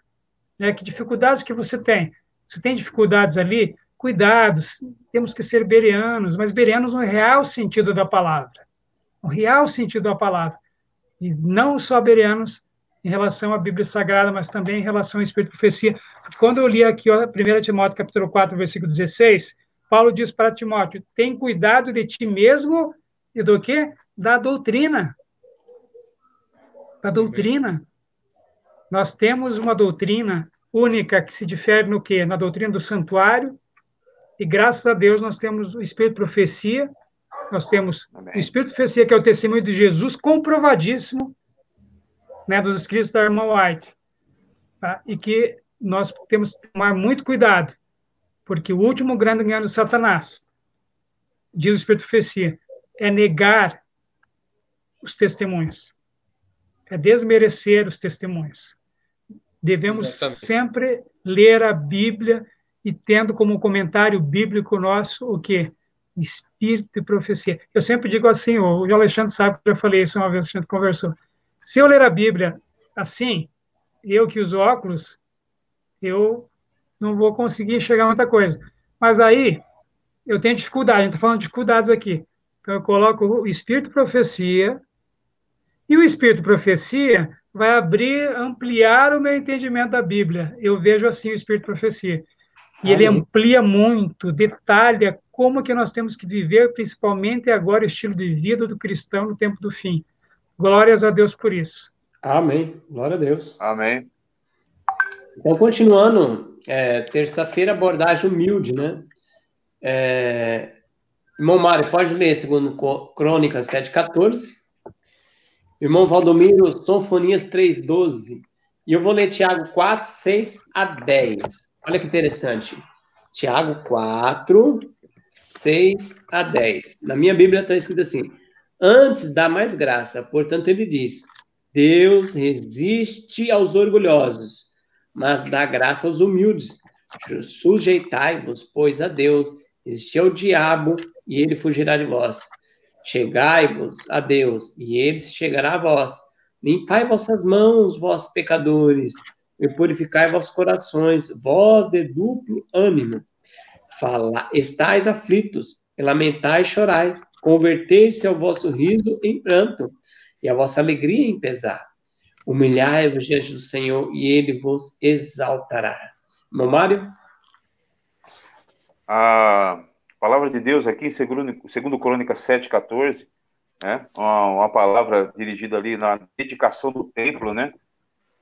Né? Que dificuldades que você tem? Você tem dificuldades ali? Cuidados, temos que ser bereanos, mas bereanos no real sentido da palavra. O real sentido da palavra. E não só bereanos em relação à Bíblia Sagrada, mas também em relação ao Espírito de Profecia. Quando eu li aqui, 1 Timóteo capítulo 4, versículo 16, Paulo diz para Timóteo: tem cuidado de ti mesmo e do quê? Da doutrina. Da doutrina. Nós temos uma doutrina única que se difere no quê? Na doutrina do santuário, e graças a Deus nós temos o Espírito de Profecia, nós temos o Espírito de Profecia, que é o testemunho de Jesus, comprovadíssimo, né, dos escritos da irmã White, tá? E que nós temos que tomar muito cuidado, porque o último grande engano de Satanás, diz o Espírito de Profecia, é negar os testemunhos, é desmerecer os testemunhos. Devemos sempre ler a Bíblia e tendo como comentário bíblico nosso o quê? Espírito de Profecia. Eu sempre digo assim, o Alexandre sabe que eu já falei isso uma vez, a gente conversou. Se eu ler a Bíblia assim, eu que uso óculos, eu não vou conseguir enxergar muita coisa. Mas aí, eu tenho dificuldade, a gente está falando de dificuldades aqui. Então, eu coloco o Espírito de Profecia, e o Espírito de Profecia vai ampliar o meu entendimento da Bíblia. Eu vejo assim o Espírito de Profecia. E ele amplia muito, detalha como que nós temos que viver, principalmente agora, o estilo de vida do cristão no tempo do fim. Glórias a Deus por isso. Amém. Glória a Deus. Amém. Então, continuando, terça-feira, abordagem humilde, né? Irmão Mário, pode ler segundo Crônicas 7,14. Irmão Valdomiro, Sonfonias 3,12. E eu vou ler Tiago 4, 6 a 10. Olha que interessante. Tiago 4, 6 a 10. Na minha Bíblia está escrito assim: antes dá mais graça, portanto ele diz: Deus resiste aos orgulhosos, mas dá graça aos humildes. Sujeitai-vos, pois, a Deus, resistir ao diabo, e ele fugirá de vós. Chegai-vos a Deus, e ele se chegará a vós. Limpai vossas mãos, vós pecadores, e purificai vossos corações, vós de duplo ânimo. Estais aflitos, e lamentai e chorai, convertei-se ao vosso riso em pranto, e a vossa alegria em pesar. Humilhai-vos diante do Senhor, e ele vos exaltará. Irmão Mário? A palavra de Deus aqui, segundo Crônicas 7:14, né? Uma palavra dirigida ali na dedicação do templo, né?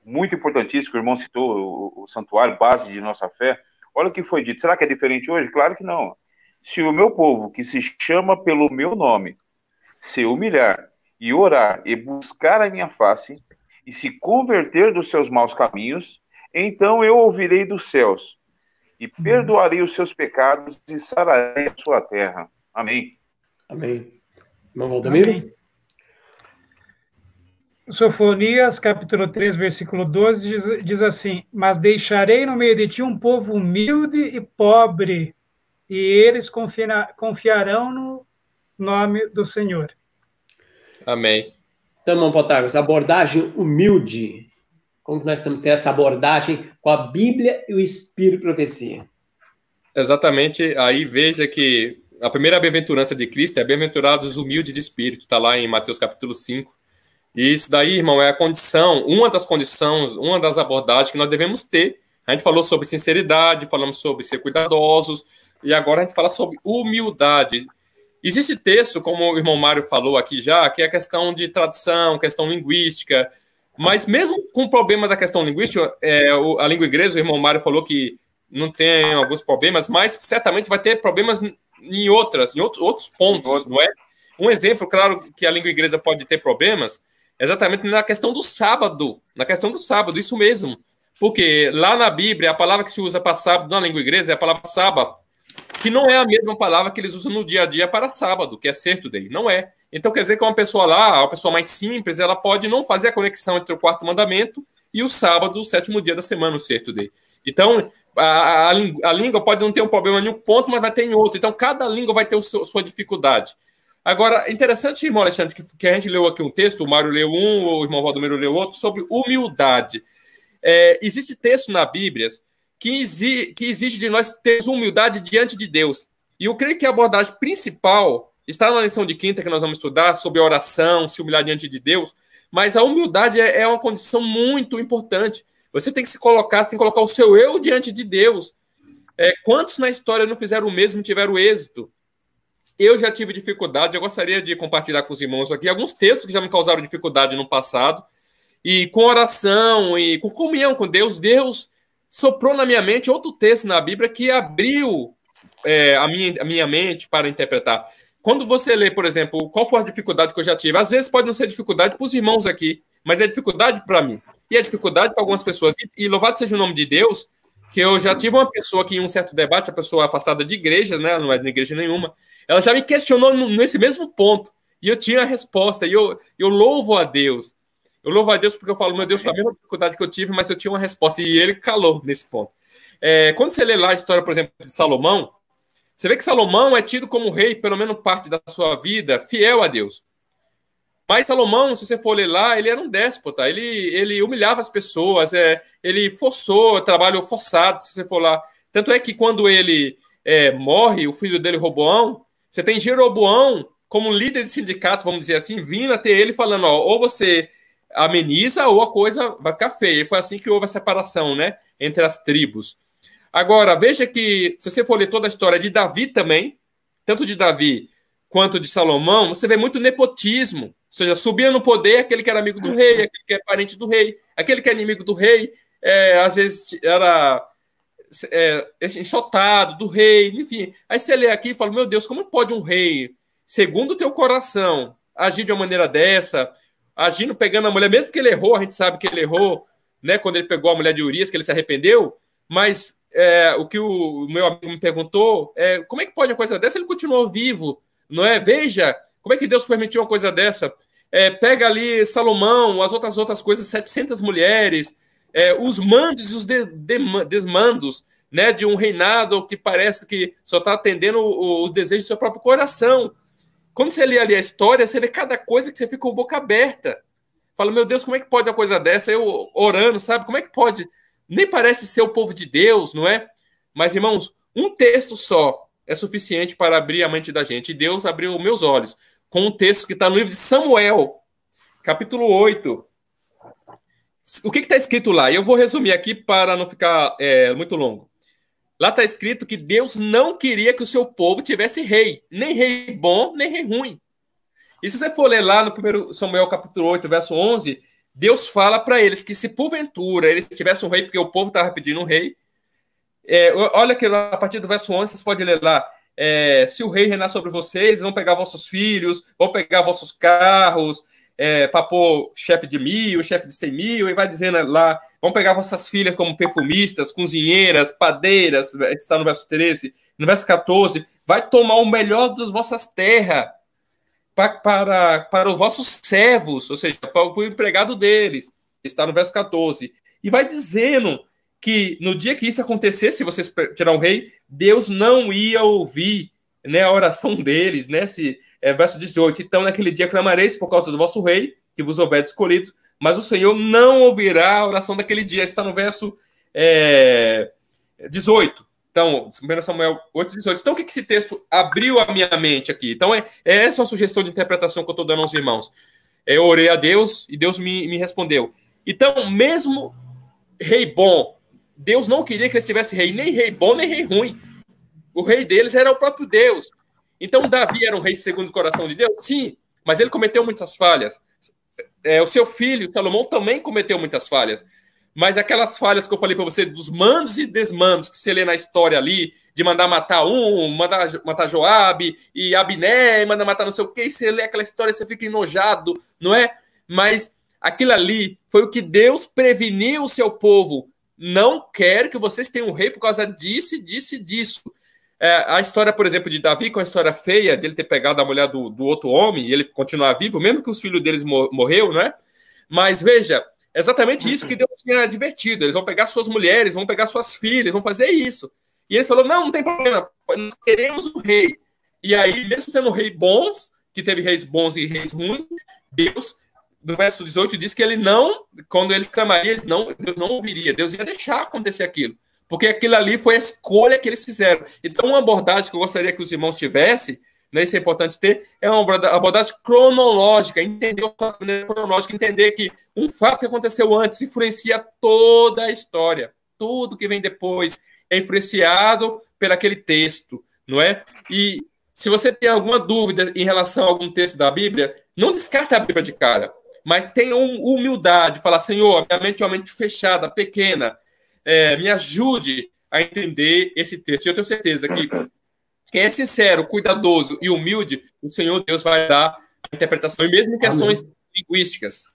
Muito importantíssimo, que o irmão citou, o santuário, base de nossa fé. Olha o que foi dito. Será que é diferente hoje? Claro que não. Se o meu povo, que se chama pelo meu nome, se humilhar e orar e buscar a minha face e se converter dos seus maus caminhos, então eu ouvirei dos céus e perdoarei os seus pecados e sararei a sua terra. Amém. Amém. Irmão Valdomiro? Amém. Sofonias, capítulo 3, versículo 12, diz assim: mas deixarei no meio de ti um povo humilde e pobre, e eles confiarão no nome do Senhor. Amém. Então, irmão Protágoras, abordagem humilde. Como que nós temos que ter essa abordagem com a Bíblia e o Espírito e profecia? Exatamente. Aí veja que a primeira bem-aventurança de Cristo é bem-aventurados os humildes de espírito. Está lá em Mateus capítulo 5. E isso daí, irmão, é a condição, uma das condições, uma das abordagens que nós devemos ter. A gente falou sobre sinceridade, falamos sobre ser cuidadosos, e agora a gente fala sobre humildade. Existe texto, como o irmão Mário falou aqui já, que é a questão de tradução, questão linguística, mas mesmo com o problema da questão linguística, a língua inglesa, o irmão Mário falou que não tem alguns problemas, mas certamente vai ter problemas em outros pontos, não é? Um exemplo, claro, que a língua inglesa pode ter problemas, exatamente na questão do sábado, isso mesmo. Porque lá na Bíblia, a palavra que se usa para sábado na língua inglesa é a palavra sábado, que não é a mesma palavra que eles usam no dia a dia para sábado, que é Saturday, não é. Então quer dizer que uma pessoa lá, uma pessoa mais simples, ela pode não fazer a conexão entre o quarto mandamento e o sábado, o sétimo dia da semana, o Saturday. Então, a língua pode não ter um problema em um ponto, mas vai ter em outro. Então, cada língua vai ter sua dificuldade. Agora, interessante, irmão Alexandre, que a gente leu aqui um texto, o Mário leu um, o irmão Valdomiro leu outro, sobre humildade. Existe texto na Bíblia que exige de nós termos humildade diante de Deus. E eu creio que a abordagem principal está na lição de quinta que nós vamos estudar, sobre a oração, se humilhar diante de Deus, mas a humildade é uma condição muito importante. Você tem que se colocar, você tem que colocar o seu eu diante de Deus. Quantos na história não fizeram o mesmo e tiveram êxito? Eu já tive dificuldade, eu gostaria de compartilhar com os irmãos aqui alguns textos que já me causaram dificuldade no passado, e com oração e com comunhão com Deus, Deus soprou na minha mente outro texto na Bíblia que abriu a minha mente para interpretar. Quando você lê, por exemplo, qual foi a dificuldade que eu já tive, às vezes pode não ser dificuldade para os irmãos aqui, mas é dificuldade para mim, e é dificuldade para algumas pessoas, e louvado seja o nome de Deus, que eu já tive uma pessoa que em um certo debate, a pessoa afastada de igrejas, né, não é de igreja nenhuma, ela já me questionou nesse mesmo ponto. E eu tinha a resposta. E eu louvo a Deus. Eu louvo a Deus porque eu falo, meu Deus, foi a mesma dificuldade que eu tive, mas eu tinha uma resposta. E ele calou nesse ponto. Quando você lê lá a história, por exemplo, de Salomão, você vê que Salomão é tido como rei, pelo menos parte da sua vida, fiel a Deus. Mas Salomão, se você for ler lá, ele era um déspota. Ele humilhava as pessoas. Ele forçou, trabalho forçado, se você for lá. Tanto é que quando ele morre, o filho dele, Roboão, você tem Jeroboão como líder de sindicato, vamos dizer assim, vindo até ele falando, ou você ameniza ou a coisa vai ficar feia. E foi assim que houve a separação, né, entre as tribos. Agora, veja que, se você for ler toda a história de Davi também, tanto de Davi quanto de Salomão, você vê muito nepotismo. Ou seja, subia no poder aquele que era amigo do rei, aquele que é parente do rei, aquele que é inimigo do rei, às vezes era enxotado do rei, enfim. Aí você lê aqui e fala, meu Deus, como pode um rei, segundo o teu coração, agir de uma maneira dessa, agindo, pegando a mulher, mesmo que ele errou, a gente sabe que ele errou, né, quando ele pegou a mulher de Urias, que ele se arrependeu, mas o que o meu amigo me perguntou, como é que pode uma coisa dessa? Ele continuou vivo, não é? Veja, como é que Deus permitiu uma coisa dessa? Pega ali Salomão, as outras coisas, 700 mulheres, os mandos e os desmandos, né, de um reinado que parece que só está atendendo o desejo do seu próprio coração. Quando você lê ali a história, você vê cada coisa que você fica com a boca aberta. Fala, meu Deus, como é que pode uma coisa dessa? Eu orando, sabe? Como é que pode? Nem parece ser o povo de Deus, não é? Mas, irmãos, um texto só é suficiente para abrir a mente da gente. E Deus abriu meus olhos com um texto que está no livro de Samuel, capítulo 8. O que está escrito lá? Eu vou resumir aqui para não ficar muito longo. Lá está escrito que Deus não queria que o seu povo tivesse rei. Nem rei bom, nem rei ruim. E se você for ler lá no 1 Samuel capítulo 8, verso 11, Deus fala para eles que se porventura eles tivessem um rei, porque o povo estava pedindo um rei, olha que lá, a partir do verso 11, vocês podem ler lá, se o rei reinar sobre vocês, vão pegar vossos filhos, vão pegar vossos carros, para pôr chefe de 1.000, chefe de 100.000, e vai dizendo lá, vão pegar vossas filhas como perfumistas, cozinheiras, padeiras, está no verso 13, no verso 14, vai tomar o melhor das vossas terras, para os vossos servos, ou seja, para o empregado deles, está no verso 14, e vai dizendo que no dia que isso acontecesse, se vocês tirar um rei, Deus não ia ouvir, né, a oração deles, né, verso 18, então naquele dia clamareis por causa do vosso rei, que vos houver escolhido, mas o Senhor não ouvirá a oração daquele dia, está no verso 18. Então, 1 Samuel 8,18. Então, o que esse texto abriu a minha mente aqui? Então, essa é uma sugestão de interpretação que eu estou dando aos irmãos. Eu orei a Deus e Deus me respondeu. Então, mesmo rei bom, Deus não queria que eles tivessem rei, nem rei bom, nem rei ruim. O rei deles era o próprio Deus. Então, Davi era um rei segundo o coração de Deus? Sim, mas ele cometeu muitas falhas. O seu filho, Salomão, também cometeu muitas falhas. Mas aquelas falhas que eu falei para você, dos mandos e desmandos que você lê na história ali, de mandar matar mandar matar Joabe e Abiné, mandar matar não sei o quê, e você lê aquela história e você fica enojado, não é? Mas aquilo ali foi o que Deus preveniu o seu povo. Não quero que vocês tenham um rei por causa disso, disso e disso. A história, por exemplo, de Davi, com a história feia dele ter pegado a mulher do outro homem e ele continuar vivo, mesmo que os filhos deles morreu, não é? Mas veja, exatamente isso que Deus tinha advertido. Eles vão pegar suas mulheres, vão pegar suas filhas, vão fazer isso. E eles falaram, não tem problema, nós queremos um rei. E aí, mesmo sendo um rei bons, que teve reis bons e reis ruins, Deus, no verso 18, diz que ele não, quando eles clamariam, Deus não ouviria, Deus ia deixar acontecer aquilo. Porque aquilo ali foi a escolha que eles fizeram. Então, uma abordagem que eu gostaria que os irmãos tivessem, né, isso é importante ter, é uma abordagem cronológica, entender entender que um fato que aconteceu antes influencia toda a história. Tudo que vem depois é influenciado por aquele texto, não é? E se você tem alguma dúvida em relação a algum texto da Bíblia, não descarte a Bíblia de cara, mas tenha humildade, falar, Senhor, minha mente é uma mente fechada, pequena, me ajude a entender esse texto. E eu tenho certeza que quem é sincero, cuidadoso e humilde, o Senhor Deus vai dar a interpretação, e mesmo em questões linguísticas.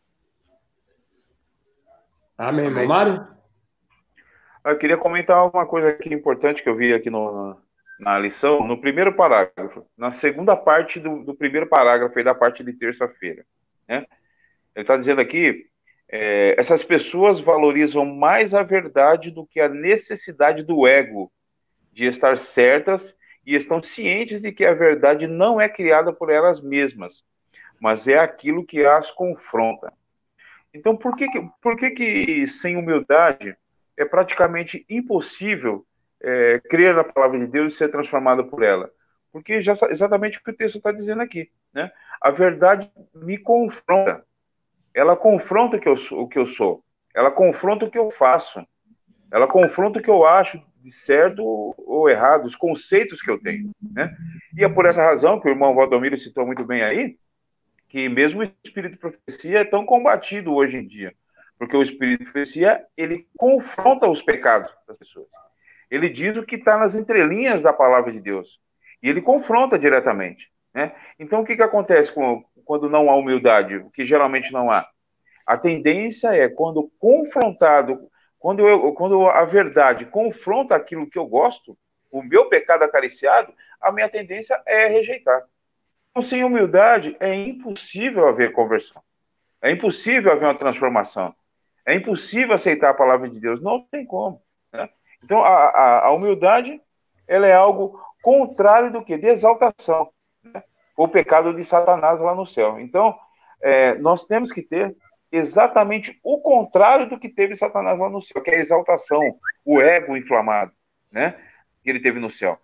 Amém, irmão Mário? Eu queria comentar uma coisa aqui importante que eu vi aqui na lição, no primeiro parágrafo, na segunda parte do primeiro parágrafo aí da parte de terça-feira, né? Ele está dizendo aqui, essas pessoas valorizam mais a verdade do que a necessidade do ego de estar certas e estão cientes de que a verdade não é criada por elas mesmas, mas é aquilo que as confronta. Então, por que sem humildade é praticamente impossível crer na palavra de Deus e ser transformado por ela? Porque exatamente o que o texto está dizendo aqui, né? A verdade me confronta. Ela confronta o que eu sou. Ela confronta o que eu faço. Ela confronta o que eu acho de certo ou errado, os conceitos que eu tenho, né? E é por essa razão que o irmão Valdomiro citou muito bem aí, que mesmo o espírito de profecia é tão combatido hoje em dia, porque o espírito de profecia, ele confronta os pecados das pessoas. Ele diz o que está nas entrelinhas da palavra de Deus, e ele confronta diretamente, né? Então, o que acontece quando não há humildade, o que geralmente não há? A tendência é, quando confrontado quando a verdade confronta aquilo que eu gosto, o meu pecado acariciado, a minha tendência é rejeitar. Então, sem humildade, é impossível haver conversão. É impossível haver uma transformação. É impossível aceitar a palavra de Deus. Não tem como. Né? Então, a humildade, ela é algo contrário do quê? De exaltação. Né? O pecado de Satanás lá no céu. Então, nós temos que ter exatamente o contrário do que teve Satanás lá no céu, que é a exaltação, o ego inflamado, né? Que ele teve no céu.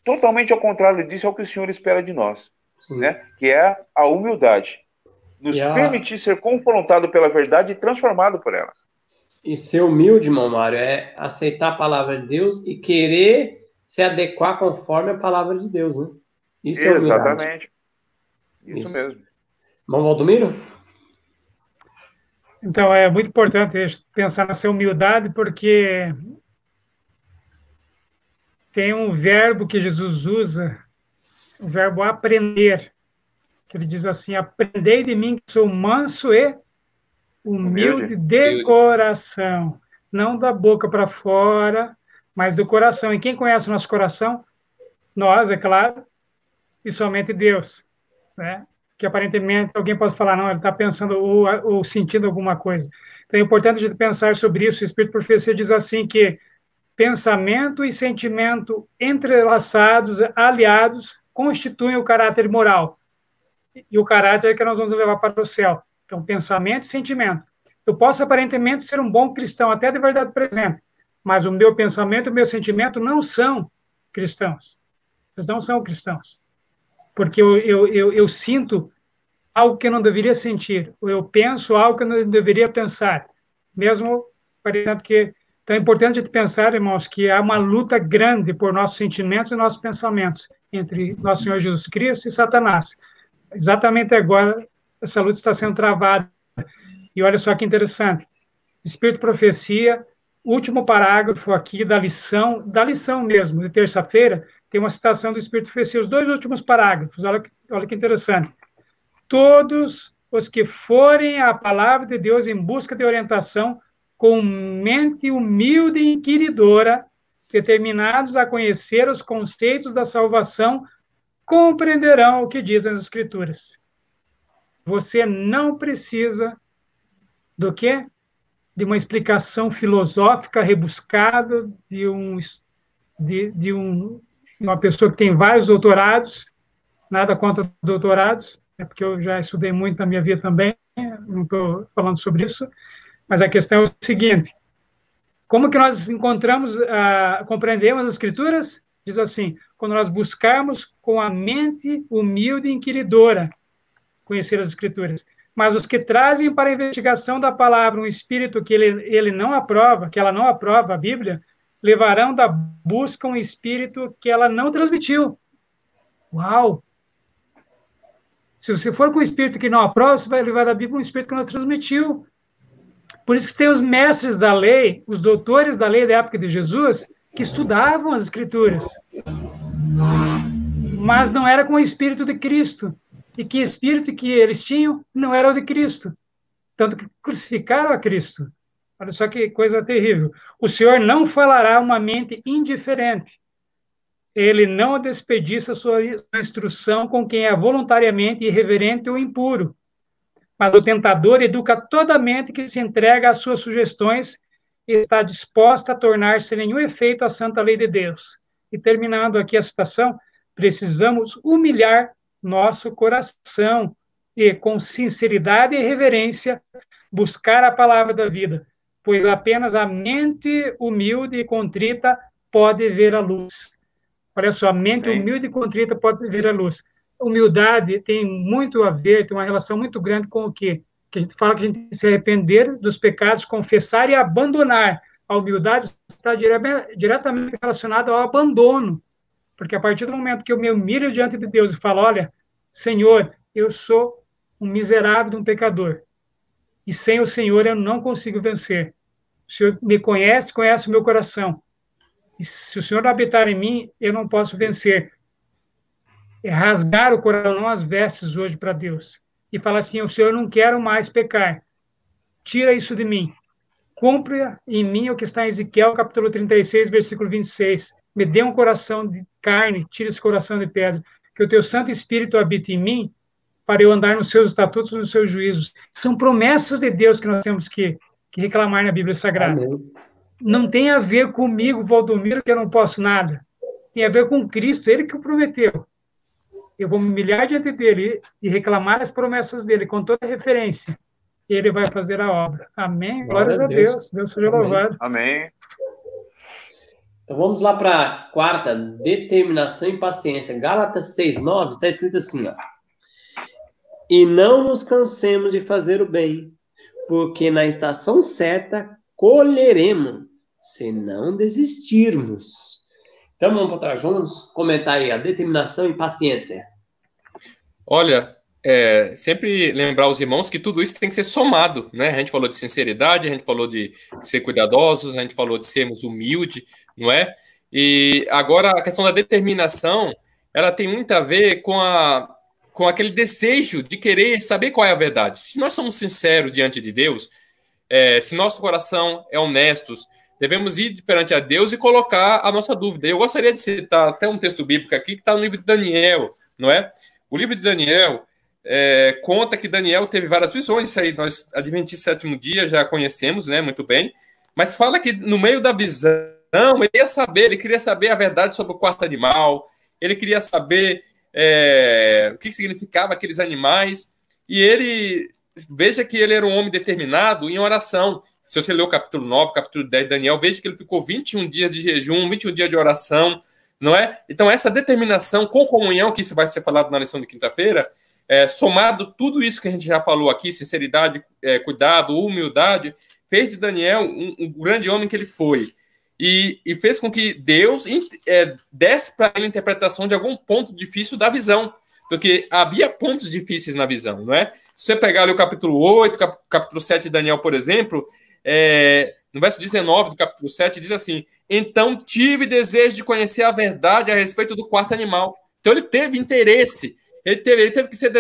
Totalmente ao contrário disso é o que o Senhor espera de nós, né? Que é a humildade. Nos permitir ser confrontado pela verdade e transformado por ela. E ser humilde, irmão Mário, é aceitar a palavra de Deus e querer se adequar conforme a palavra de Deus, né? Isso é humildade. Exatamente. Isso mesmo. Irmão Valdomiro? Então, é muito importante pensar nessa humildade, porque tem um verbo que Jesus usa, o verbo aprender, que ele diz assim: aprendei de mim que sou manso e humilde de coração, não da boca para fora, mas do coração. E quem conhece o nosso coração? Nós, é claro, e somente Deus, né? Que aparentemente alguém pode falar, não, ele está pensando ou sentindo alguma coisa. Então é importante a gente pensar sobre isso. O Espírito de Profecia diz assim que pensamento e sentimento entrelaçados, aliados, constituem o caráter moral. E o caráter é que nós vamos levar para o céu. Então, pensamento e sentimento. Eu posso aparentemente ser um bom cristão, até de verdade presente, mas o meu pensamento e o meu sentimento não são cristãos. Eles não são cristãos. Porque eu sinto algo que eu não deveria sentir, ou eu penso algo que eu não deveria pensar, mesmo parecendo que... Então é importante pensar, irmãos, que há uma luta grande por nossos sentimentos e nossos pensamentos entre nosso Senhor Jesus Cristo e Satanás. Exatamente agora, essa luta está sendo travada. E olha só que interessante. Espírito de Profecia, último parágrafo aqui da lição mesmo, de terça-feira, tem uma citação do Espírito de Profecia, os 2 últimos parágrafos, olha que interessante. Todos os que forem à palavra de Deus em busca de orientação, com mente humilde e inquiridora, determinados a conhecer os conceitos da salvação, compreenderão o que dizem as Escrituras. Você não precisa do quê? De uma explicação filosófica rebuscada de uma pessoa que tem vários doutorados, nada contra doutorados, porque eu já estudei muito na minha vida também, não estou falando sobre isso, mas a questão é o seguinte: como que nós compreendemos as Escrituras? Diz assim: quando nós buscarmos com a mente humilde e inquiridora conhecer as Escrituras. Mas os que trazem para a investigação da palavra um espírito que ele não aprova, que ela não aprova, a Bíblia, levarão da busca um espírito que ela não transmitiu. Uau! Se você for com um espírito que não aprova, você vai levar da Bíblia um espírito que não transmitiu. Por isso que tem os mestres da lei, os doutores da lei da época de Jesus, que estudavam as Escrituras. Mas não era com o Espírito de Cristo. E que espírito que eles tinham não era o de Cristo. Tanto que crucificaram a Cristo. Olha só que coisa terrível. O Senhor não falará uma mente indiferente. Ele não despediça sua instrução com quem é voluntariamente irreverente ou impuro. Mas o tentador educa toda a mente que se entrega às suas sugestões e está disposta a tornar sem nenhum efeito a santa lei de Deus. E terminando aqui a citação, precisamos humilhar nosso coração e, com sinceridade e reverência, buscar a palavra da vida, pois apenas a mente humilde e contrita pode ver a luz. Olha só, a mente humilde e contrita pode ver a luz. Humildade tem muito a ver, tem uma relação muito grande com o quê? Que a gente fala que a gente se arrepender dos pecados, confessar e abandonar. A humildade está diretamente relacionada ao abandono. Porque a partir do momento que eu me humilho diante de Deus e falo: olha, Senhor, eu sou um miserável, um pecador. E sem o Senhor eu não consigo vencer. O Senhor me conhece, conhece o meu coração. E se o Senhor não habitar em mim, eu não posso vencer. É rasgar o coração, não as vestes hoje para Deus. E falar assim: o Senhor, eu não quero mais pecar. Tira isso de mim. cumpra em mim o que está em Ezequiel, capítulo 36, versículo 26. Me dê um coração de carne, tira esse coração de pedra, que o teu Santo Espírito habite em mim, para eu andar nos seus estatutos, nos seus juízos. São promessas de Deus que nós temos que reclamar na Bíblia Sagrada. Amém. Não tem a ver comigo, Valdomiro, que eu não posso nada. Tem a ver com Cristo, Ele que o prometeu. Eu vou me humilhar diante dEle e reclamar as promessas dEle com toda referência. E Ele vai fazer a obra. Amém? Glórias a Deus. Deus seja louvado. Amém. Então vamos lá para a quarta, determinação e paciência. Gálatas 6:9 está escrito assim, ó. E não nos cansemos de fazer o bem, porque na estação certa colheremos, se não desistirmos. Então vamos para trás juntos, comentar aí a determinação e paciência. Olha, sempre lembrar os irmãos que tudo isso tem que ser somado, né? A gente falou de sinceridade, a gente falou de ser cuidadosos, a gente falou de sermos humildes, não é? E agora a questão da determinação, ela tem muito a ver com aquele desejo de querer saber qual é a verdade. Se nós somos sinceros diante de Deus, se nosso coração é honesto, devemos ir perante a Deus e colocar a nossa dúvida. Eu gostaria de citar até um texto bíblico aqui que está no livro de Daniel, não é? O livro de Daniel conta que Daniel teve várias visões, isso aí nós, Adventistas Sétimo Dia, já conhecemos, né, muito bem, mas fala que no meio da visão, ele queria saber a verdade sobre o quarto animal, ele queria saber o que significava aqueles animais, e veja que ele era um homem determinado em oração. Se você ler o capítulo 9, capítulo 10 de Daniel, veja que ele ficou 21 dias de jejum, 21 dias de oração, não é? Então, essa determinação com comunhão, que isso vai ser falado na lição de quinta-feira, somado tudo isso que a gente já falou aqui, sinceridade, cuidado, humildade, fez de Daniel um grande homem que ele foi. E fez com que Deus desse para ele a interpretação de algum ponto difícil da visão, porque havia pontos difíceis na visão, não é? Se você pegar ali o capítulo 8, capítulo 7 de Daniel, por exemplo, no verso 19 do capítulo 7, diz assim: então tive desejo de conhecer a verdade a respeito do quarto animal. Então ele teve interesse, ele teve que ser,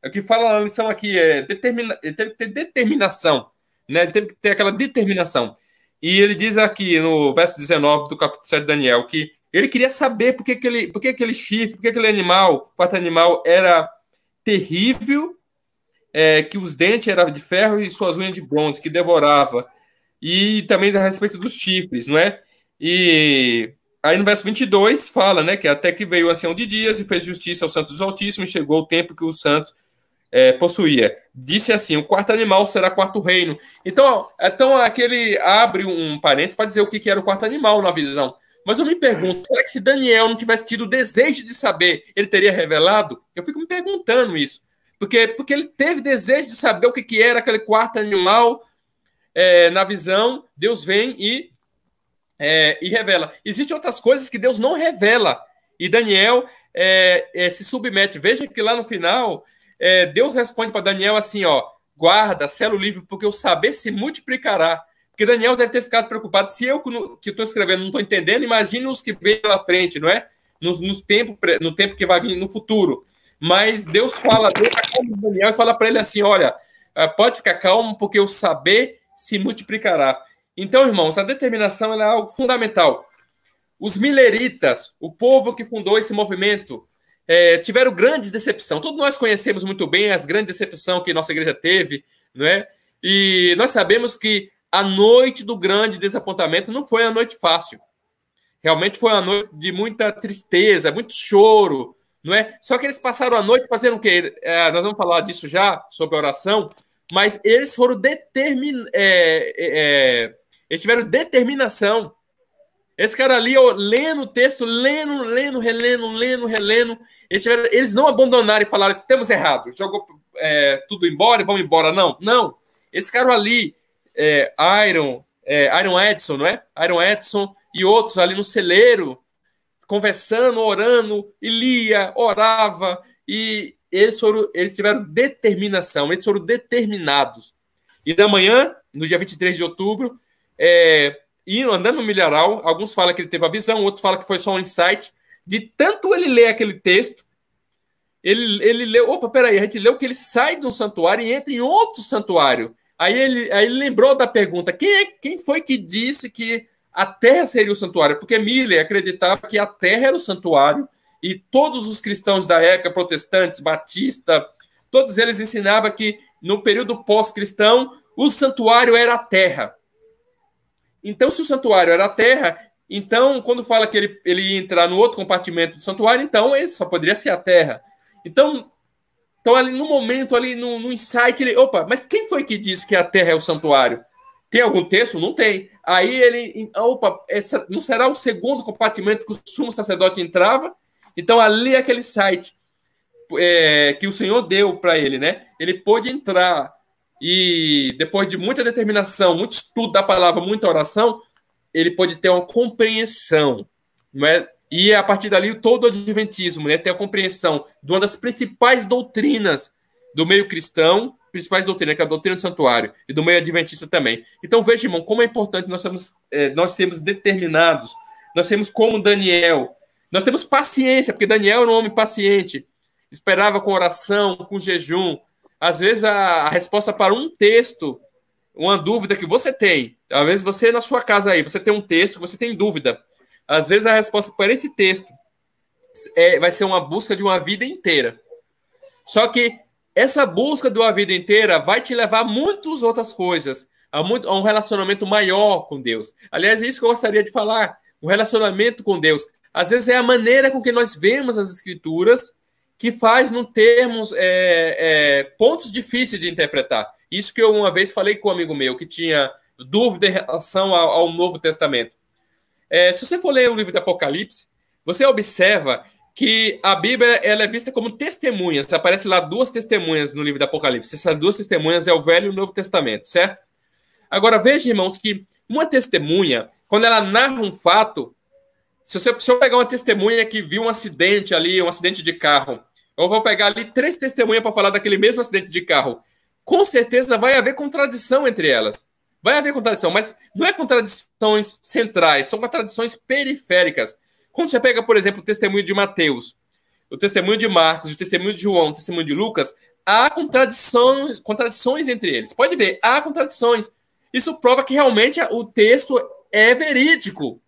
o que fala na lição aqui, ele teve que ter determinação, né? Ele teve que ter aquela determinação. E ele diz aqui no verso 19 do capítulo 7 de Daniel que ele queria saber por que aquele chifre, por que aquele animal, o quarto animal, era terrível, que os dentes eram de ferro e suas unhas de bronze, que devorava. E também a respeito dos chifres, não é? E aí no verso 22 fala, né, que até que veio o ancião de dias e fez justiça aos santos altíssimos, e chegou o tempo que os santos possuía. Disse assim: o quarto animal será quarto reino. Então aqui ele abre um parênteses para dizer o que era o quarto animal na visão. Mas eu me pergunto, será que se Daniel não tivesse tido o desejo de saber, ele teria revelado? Eu fico me perguntando isso. Porque ele teve desejo de saber o que era aquele quarto animal na visão. Deus vem e revela. Existem outras coisas que Deus não revela. E Daniel se submete. Veja que lá no final, Deus responde para Daniel assim, ó: guarda, sela o livro, porque o saber se multiplicará. Porque Daniel deve ter ficado preocupado. Se eu que estou escrevendo não estou entendendo, imagine os que vêm pela frente, não é? No tempo que vai vir no futuro. Mas Deus acalma Daniel e fala para ele assim: olha, pode ficar calmo, porque o saber se multiplicará. Então, irmãos, a determinação é algo fundamental. Os mileritas, o povo que fundou esse movimento, tiveram grandes decepções. Todos nós conhecemos muito bem as grandes decepções que nossa igreja teve, não é? E nós sabemos que a noite do grande desapontamento não foi uma noite fácil. Realmente foi uma noite de muita tristeza, muito choro, não é? Só que eles passaram a noite fazendo o quê? Nós vamos falar disso já, sobre a oração, mas eles foram eles tiveram determinação. Esse cara ali, lendo o texto, lendo, relendo. Eles não abandonaram e falaram: estamos errados, jogou tudo embora e vamos embora. Não. Esse cara ali, Iron Edson, não é? Iron Edson e outros ali no celeiro, conversando, orando, e lia, orava, e eles tiveram determinação, eles foram determinados. E da manhã, no dia 23 de outubro, andando no milharal, alguns falam que ele teve a visão, outros falam que foi só um insight, de tanto ele ler aquele texto, ele leu, a gente leu que ele sai de um santuário e entra em outro santuário. Aí ele lembrou da pergunta, quem foi que disse que a terra seria o santuário? Porque Miller acreditava que a terra era o santuário, e todos os cristãos da época, protestantes, batistas, todos eles ensinavam que no período pós-cristão, o santuário era a terra. Então, se o santuário era a terra, então, quando fala que ele ia entrar no outro compartimento do santuário, então, esse só poderia ser a terra. Então ali no momento, ali no insight, opa, mas quem foi que disse que a terra é o santuário? Tem algum texto? Não tem. Aí não será o segundo compartimento que o sumo sacerdote entrava? Então, ali aquele site que o Senhor deu para ele, né? Ele pôde entrar e, depois de muita determinação, muito estudo da palavra, muita oração, ele pôde ter uma compreensão, não é? E, a partir dali, todo o adventismo, né, tem a compreensão de uma das principais doutrinas do meio cristão, principais doutrinas, que é a doutrina do santuário, e do meio adventista também. Então, veja, irmão, como é importante nós sermos determinados, nós temos como Daniel, nós temos paciência, porque Daniel era um homem paciente, esperava com oração, com jejum. Às vezes, a resposta para um texto, uma dúvida que você tem, às vezes você na sua casa aí, você tem um texto, você tem dúvida. Às vezes a resposta para esse texto vai ser uma busca de uma vida inteira. Só que essa busca de uma vida inteira vai te levar a muitas outras coisas, a um relacionamento maior com Deus. Aliás, é isso que eu gostaria de falar, o relacionamento com Deus. Às vezes é a maneira com que nós vemos as Escrituras que faz não termos pontos difíceis de interpretar. Isso que eu uma vez falei com um amigo meu, que tinha dúvida em relação ao Novo Testamento. Se você for ler o livro do Apocalipse, você observa que a Bíblia ela é vista como testemunha. Aparece lá 2 testemunhas no livro do Apocalipse. Essas 2 testemunhas é o Velho e o Novo Testamento, certo? Agora, veja, irmãos, que uma testemunha, quando ela narra um fato, se eu pegar uma testemunha que viu um acidente ali, um acidente de carro, eu vou pegar ali 3 testemunhas para falar daquele mesmo acidente de carro, com certeza vai haver contradição entre elas. Vai haver contradição, mas não é contradições centrais, são contradições periféricas. Quando você pega, por exemplo, o testemunho de Mateus, o testemunho de Marcos, o testemunho de João, o testemunho de Lucas, há contradições entre eles. Pode ver, há contradições. Isso prova que realmente o texto é verídico.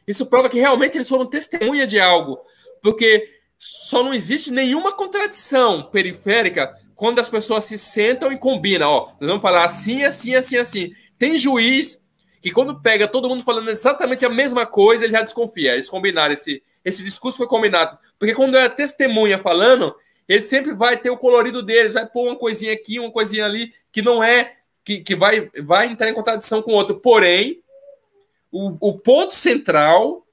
Isso prova que realmente eles foram testemunha de algo. Porque só não existe nenhuma contradição periférica quando as pessoas se sentam e combinam. Nós vamos falar assim, assim, assim, assim. Tem juiz que quando pega todo mundo falando exatamente a mesma coisa, ele já desconfia. Eles combinaram, esse discurso foi combinado. Porque quando é a testemunha falando, ele sempre vai ter o colorido deles, vai pôr uma coisinha aqui, uma coisinha ali, que não é, que vai entrar em contradição com o outro. Porém, o ponto central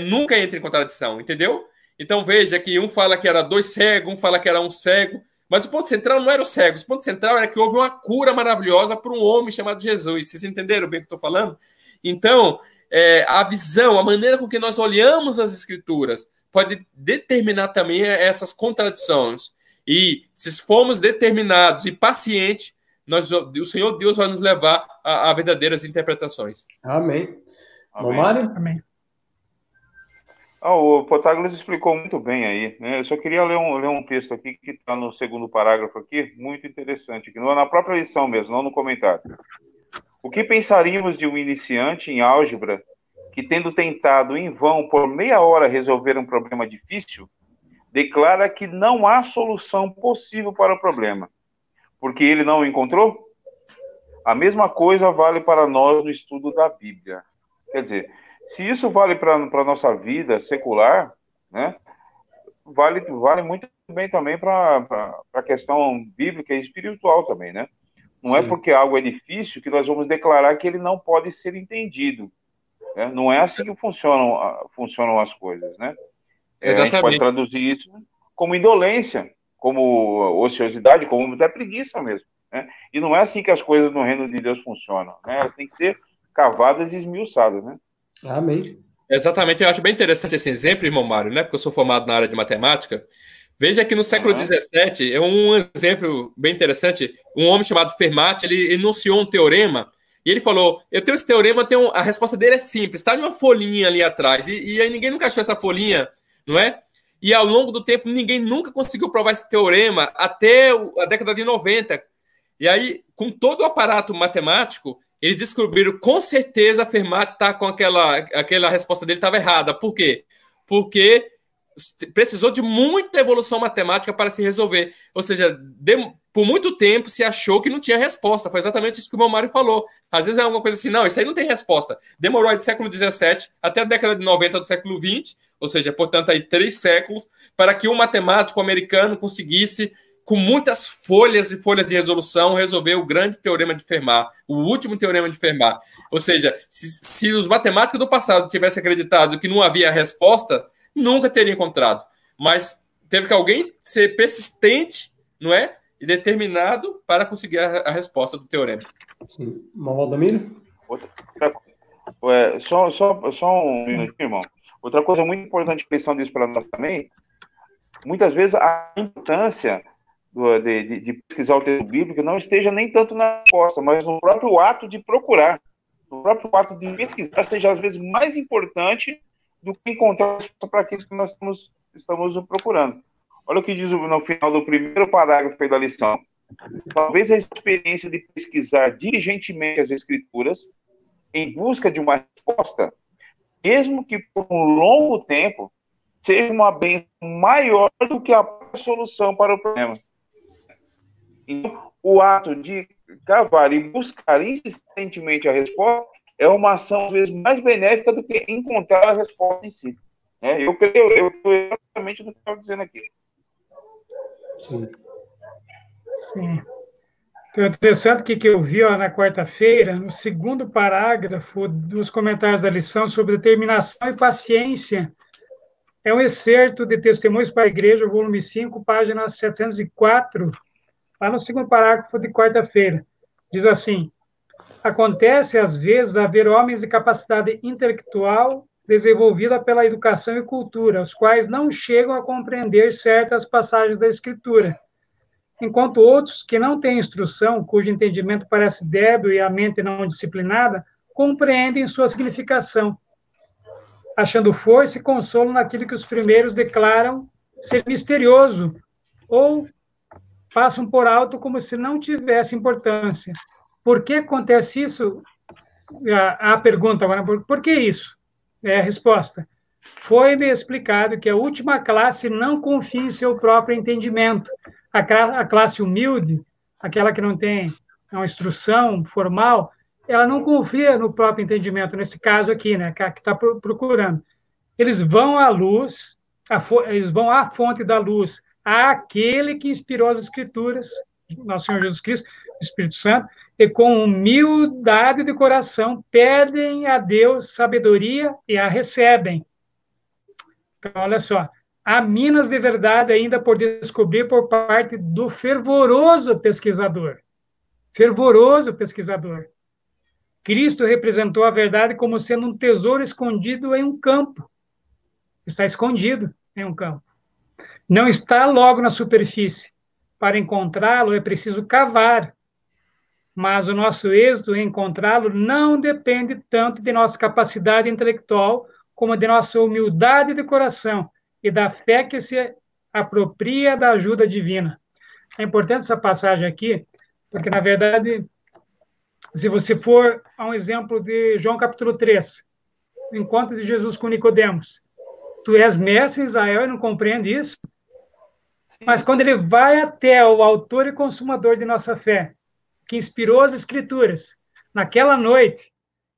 nunca entra em contradição, entendeu? Então veja que um fala que era 2 cegos, um fala que era 1 cego, mas o ponto central não era o cego, o ponto central era que houve uma cura maravilhosa para um homem chamado Jesus. Vocês entenderam bem o que eu estou falando? Então, a visão, a maneira com que nós olhamos as Escrituras pode determinar também essas contradições. E se formos determinados e pacientes, o Senhor Deus vai nos levar a verdadeiras interpretações. Amém. Mário? Amém. O Protágoras explicou muito bem aí, né? Eu só queria ler um texto aqui que está no 2º parágrafo aqui, muito interessante, que não é na própria lição mesmo, não no comentário. O que pensaríamos de um iniciante em álgebra que, tendo tentado em vão por meia hora resolver um problema difícil, declara que não há solução possível para o problema, porque ele não o encontrou? A mesma coisa vale para nós no estudo da Bíblia. Quer dizer, se isso vale para a nossa vida secular, né, vale muito bem também para a questão bíblica e espiritual também, né? Não Sim. É porque algo é difícil que nós vamos declarar que ele não pode ser entendido. Né? Não é assim que funcionam as coisas, né? A gente pode traduzir isso como indolência, como ociosidade, como até preguiça mesmo. Né? E não é assim que as coisas no reino de Deus funcionam. Né? Elas têm que ser cavadas e esmiuçadas, né? Amém. Exatamente, eu acho bem interessante esse exemplo, irmão Mário, né? Porque eu sou formado na área de matemática. Veja que no século XVII, é um exemplo bem interessante, um homem chamado Fermat, ele enunciou um teorema, e ele falou, eu tenho esse teorema, a resposta dele é simples, está numa folhinha ali atrás, e aí ninguém nunca achou essa folhinha, não é? E ao longo do tempo, ninguém nunca conseguiu provar esse teorema até a década de 90. E aí, com todo o aparato matemático, eles descobriram com certeza a Fermat tá com aquela resposta dele estava errada. Por quê? Porque precisou de muita evolução matemática para se resolver. Ou seja, por muito tempo se achou que não tinha resposta. Foi exatamente isso que o Mário falou. Às vezes é alguma coisa assim, não, isso aí não tem resposta. Demorou aí do século XVII até a década de 90 do século XX, ou seja, portanto, aí 3 séculos, para que um matemático americano conseguisse, com muitas folhas e folhas de resolução, resolver o grande teorema de Fermat, o último teorema de Fermat. Ou seja, se os matemáticos do passado tivessem acreditado que não havia resposta, nunca teria encontrado. Mas teve que alguém ser persistente, não é? E determinado para conseguir a resposta do teorema. Sim. Valdomiro? Só um minutinho, irmão. Outra coisa muito importante que a lição diz para nós também, muitas vezes a importância de pesquisar o texto bíblico não esteja nem tanto na resposta, mas no próprio ato de procurar. No próprio ato de pesquisar seja, às vezes, mais importante do que encontrar a resposta para aquilo que nós estamos procurando. Olha o que diz no final do primeiro parágrafo da lição. Talvez a experiência de pesquisar diligentemente as Escrituras em busca de uma resposta, mesmo que por um longo tempo, seja uma bênção maior do que a solução para o problema. Então, o ato de cavar e buscar insistentemente a resposta é uma ação, às vezes, mais benéfica do que encontrar a resposta em si. Eu creio exatamente no que eu estou dizendo aqui. Sim. Sim. Então, é interessante que eu vi na quarta-feira, no segundo parágrafo dos comentários da lição sobre determinação e paciência. É um excerto de Testemunhos para a Igreja, volume 5, página 704, lá no segundo parágrafo de quarta-feira. Diz assim: acontece, às vezes, haver homens de capacidade intelectual desenvolvida pela educação e cultura, os quais não chegam a compreender certas passagens da Escritura, enquanto outros que não têm instrução, cujo entendimento parece débil e a mente não disciplinada, compreendem sua significação, achando força e consolo naquilo que os primeiros declaram ser misterioso, ou passam por alto como se não tivesse importância. Por que acontece isso? A pergunta agora, por que isso? É a resposta. Foi-me explicado que a última classe não confia em seu próprio entendimento. A classe humilde, aquela que não tem uma instrução formal, ela não confia no próprio entendimento, nesse caso aqui, né, que está procurando. Eles vão à luz, eles vão à fonte da luz, àquele que inspirou as Escrituras, nosso Senhor Jesus Cristo, o Espírito Santo, e com humildade de coração pedem a Deus sabedoria e a recebem. Então, olha só, há minas de verdade ainda por descobrir por parte do fervoroso pesquisador. Fervoroso pesquisador. Cristo representou a verdade como sendo um tesouro escondido em um campo. Está escondido em um campo. Não está logo na superfície. Para encontrá-lo é preciso cavar. Mas o nosso êxito em encontrá-lo não depende tanto de nossa capacidade intelectual como de nossa humildade de coração e da fé que se apropria da ajuda divina. É importante essa passagem aqui, porque, na verdade, se você for a um exemplo de João capítulo 3, o encontro de Jesus com Nicodemos, tu és mestre em Israel e não compreende isso? Mas quando ele vai até o autor e consumador de nossa fé, que inspirou as Escrituras, naquela noite,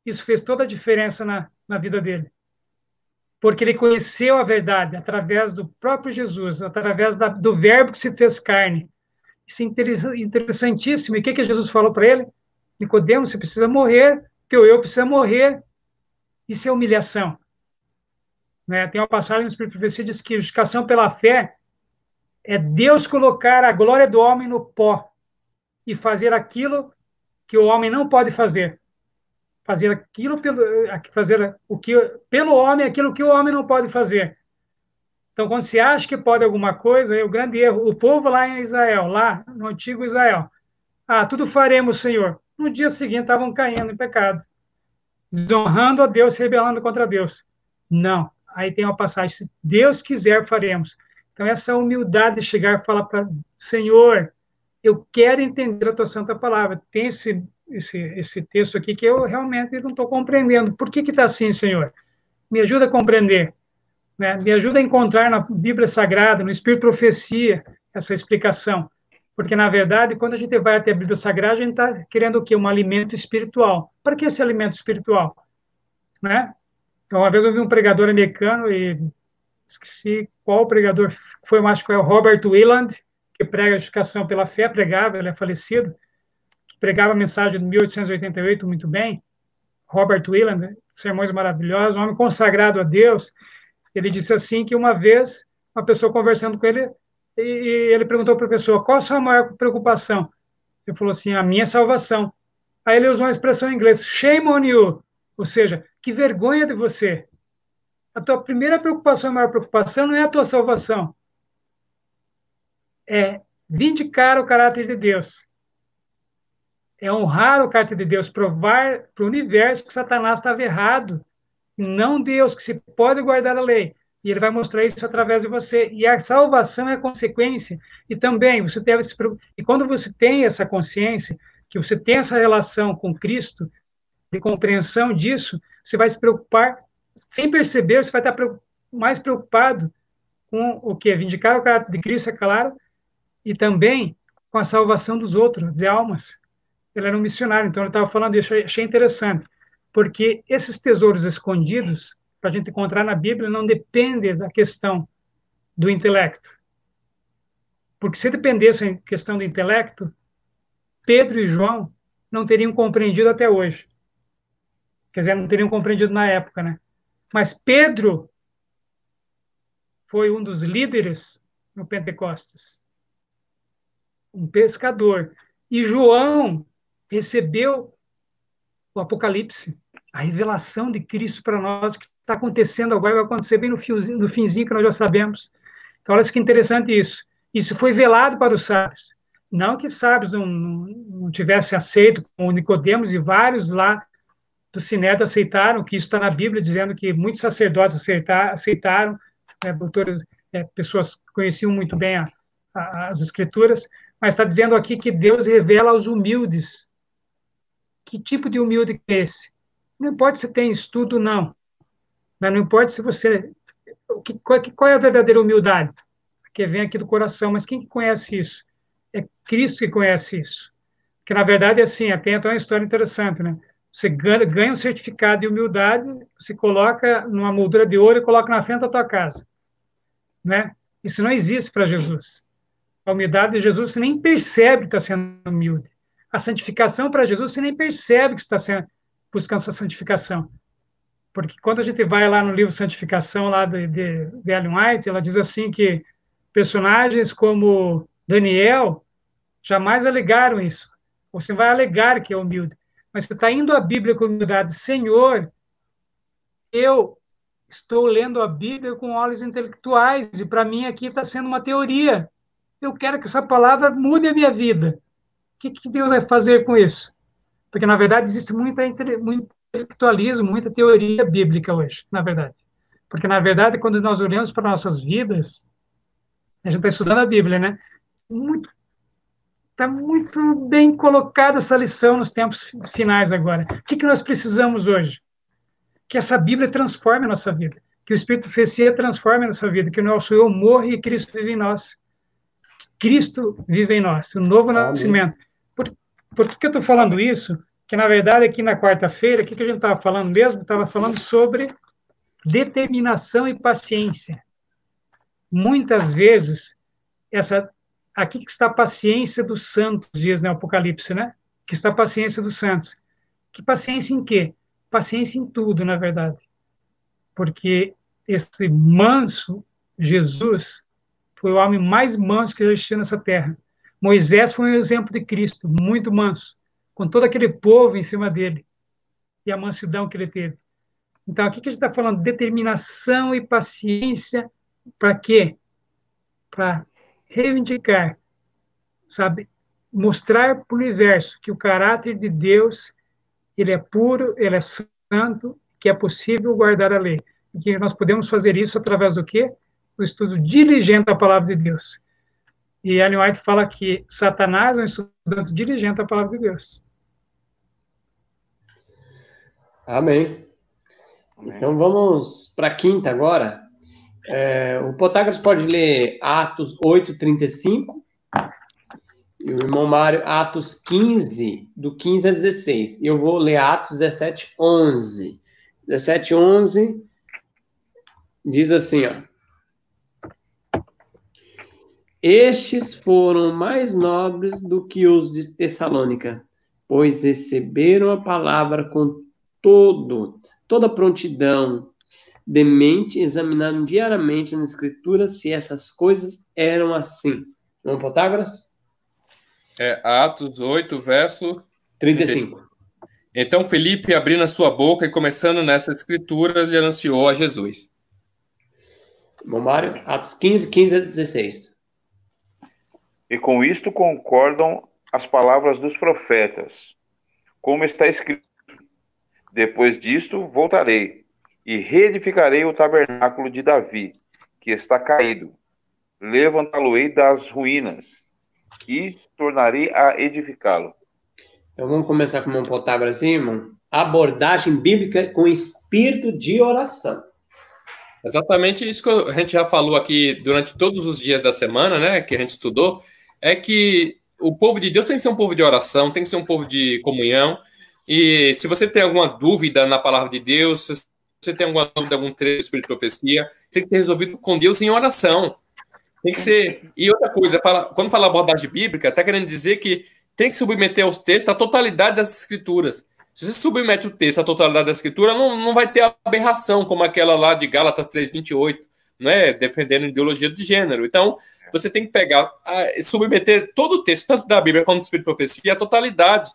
isso fez toda a diferença na vida dele. Porque ele conheceu a verdade através do próprio Jesus, através do verbo que se fez carne. Isso é interessantíssimo. E o que Jesus falou para ele? Nicodemos, você precisa morrer, teu eu precisa morrer. Isso é humilhação. Né? Tem uma passagem no Espírito de Profecia que diz que justificação pela fé é Deus colocar a glória do homem no pó e fazer aquilo que o homem não pode fazer. Fazer pelo homem aquilo que o homem não pode fazer. Então, quando se acha que pode alguma coisa, é o grande erro. O povo lá em Israel, lá no antigo Israel, tudo faremos, Senhor. No dia seguinte estavam caindo em pecado, desonrando a Deus, se rebelando contra Deus. Não. Aí tem uma passagem, se Deus quiser, faremos. Então, essa humildade de chegar e falar para Senhor, eu quero entender a tua santa palavra. Tem esse texto aqui que eu realmente não estou compreendendo. Por que está assim, Senhor? Me ajuda a compreender, né? Me ajuda a encontrar na Bíblia Sagrada, no Espírito Profecia, essa explicação. Porque, na verdade, quando a gente vai até a Bíblia Sagrada, a gente está querendo o quê? Um alimento espiritual. Para que esse alimento espiritual? Né? Então, uma vez eu vi um pregador americano, e esqueci qual pregador foi, acho que é o Robert Willand, que prega a justificação pela fé, pregava, ele é falecido, que pregava a mensagem de 1888 muito bem. Robert Willand, né? Sermões maravilhosos, um homem consagrado a Deus. Ele disse assim que uma vez, uma pessoa conversando com ele, e ele perguntou para a pessoa, qual a sua maior preocupação? Ele falou assim, a minha salvação. Aí ele usou uma expressão em inglês, shame on you, ou seja, que vergonha de você. A tua primeira preocupação, a maior preocupação não é a tua salvação, é vindicar o caráter de Deus, é honrar o caráter de Deus, provar para o universo que Satanás estava errado, não Deus, que se pode guardar a lei. E ele vai mostrar isso através de você. E a salvação é a consequência. E também, você deve se preocupar. E quando você tem essa consciência, que você tem essa relação com Cristo, de compreensão disso, você vai se preocupar, sem perceber, você vai estar mais preocupado com o quê? Vindicar o caráter de Cristo, é claro, e também com a salvação dos outros, de almas. Ele era um missionário, então ele estava falando, e eu achei interessante, porque esses tesouros escondidos, para a gente encontrar na Bíblia, não depende da questão do intelecto. Porque se dependesse da questão do intelecto, Pedro e João não teriam compreendido até hoje. Quer dizer, não teriam compreendido na época, né? Mas Pedro foi um dos líderes no Pentecostes, um pescador. E João recebeu o Apocalipse, a revelação de Cristo para nós, que está acontecendo agora, vai acontecer bem no finzinho, que nós já sabemos. Então, olha que interessante isso. Isso foi velado para os sábios. Não que sábios não tivessem aceito, como Nicodemos e vários lá do Sinédrio aceitaram, que isso está na Bíblia, dizendo que muitos sacerdotes aceitaram, doutores, pessoas que conheciam muito bem as Escrituras, mas está dizendo aqui que Deus revela aos humildes. Que tipo de humilde é esse? Não importa se tem estudo, não. Mas não importa se você... Qual é a verdadeira humildade? Que vem aqui do coração, mas quem que conhece isso? É Cristo que conhece isso. Porque, na verdade, é assim, tem até uma história interessante, né? Você ganha um certificado de humildade, você coloca numa moldura de ouro e coloca na frente da tua casa. Né? Isso não existe para Jesus. A humildade de Jesus, você nem percebe que está sendo humilde. A santificação para Jesus, você nem percebe que está buscando essa santificação. Porque quando a gente vai lá no livro Santificação, lá de Ellen White, ela diz assim que personagens como Daniel jamais alegaram isso. Você vai alegar que é humilde. Mas você está indo à Bíblia com humildade. Senhor, eu estou lendo a Bíblia com olhos intelectuais, e para mim aqui está sendo uma teoria. Eu quero que essa palavra mude a minha vida. O que Deus vai fazer com isso? Porque, na verdade, existe muito intelectualismo, muita teoria bíblica hoje, na verdade. Porque, na verdade, quando nós olhamos para nossas vidas, a gente está estudando a Bíblia, né? Está muito bem colocada essa lição nos tempos finais agora. O que nós precisamos hoje? Que essa Bíblia transforme a nossa vida. Que o Espírito de Profecia transforme a nossa vida. Que o nosso eu morra e Cristo vive em nós. Que Cristo vive em nós. O novo nascimento. Por que eu estou falando isso? Que, na verdade, aqui na quarta-feira, o que a gente estava falando mesmo? Estava falando sobre determinação e paciência. Muitas vezes, aqui que está a paciência dos santos, diz no Apocalipse, né? Que está a paciência dos santos. Que paciência em quê? Paciência em tudo, na verdade. Porque esse manso Jesus foi o homem mais manso que existiu nessa terra. Moisés foi um exemplo de Cristo, muito manso, com todo aquele povo em cima dele, e a mansidão que ele teve. Então, aqui que a gente está falando, determinação e paciência, para quê? Para reivindicar, sabe? Mostrar para o universo que o caráter de Deus, ele é puro, ele é santo, que é possível guardar a lei. E que nós podemos fazer isso através do quê? Do estudo diligente da palavra de Deus. E Ellen White fala que Satanás é um estudante diligente da palavra de Deus. Amém. Então vamos para a quinta agora. O Protágoras pode ler Atos 8:35 e o irmão Mário Atos 15, do 15 a 16. E eu vou ler Atos 17:11. 17:11 diz assim, ó. Estes foram mais nobres do que os de Tessalônica, pois receberam a palavra com toda prontidão, de mente, examinando diariamente nas Escrituras se essas coisas eram assim. Vamos, Protágoras? Atos 8, verso 35. Então Felipe, abrindo a sua boca e começando nessa escritura, lhe anunciou a Jesus. Bom, Mário, Atos 15 a 16. E com isto concordam as palavras dos profetas, como está escrito: depois disto voltarei e reedificarei o tabernáculo de Davi, que está caído. Levantá-lo-ei das ruínas e tornarei a edificá-lo. Então vamos começar com um Protágoras, irmão. Abordagem bíblica com espírito de oração. Exatamente isso que a gente já falou aqui durante todos os dias da semana, né, que a gente estudou, é que o povo de Deus tem que ser um povo de oração, tem que ser um povo de comunhão. E se você tem alguma dúvida na palavra de Deus, se você tem alguma dúvida, algum trecho do Espírito de Profecia, tem que ser resolvido com Deus em oração. Tem que ser. E outra coisa, quando fala abordagem bíblica, está querendo dizer que tem que submeter aos textos a totalidade das escrituras. Se você submete o texto à totalidade da escritura, não vai ter aberração como aquela lá de Gálatas 3:28, né, defendendo ideologia de gênero. Então, você tem que pegar, submeter todo o texto, tanto da Bíblia quanto do Espírito de Profecia, a totalidade,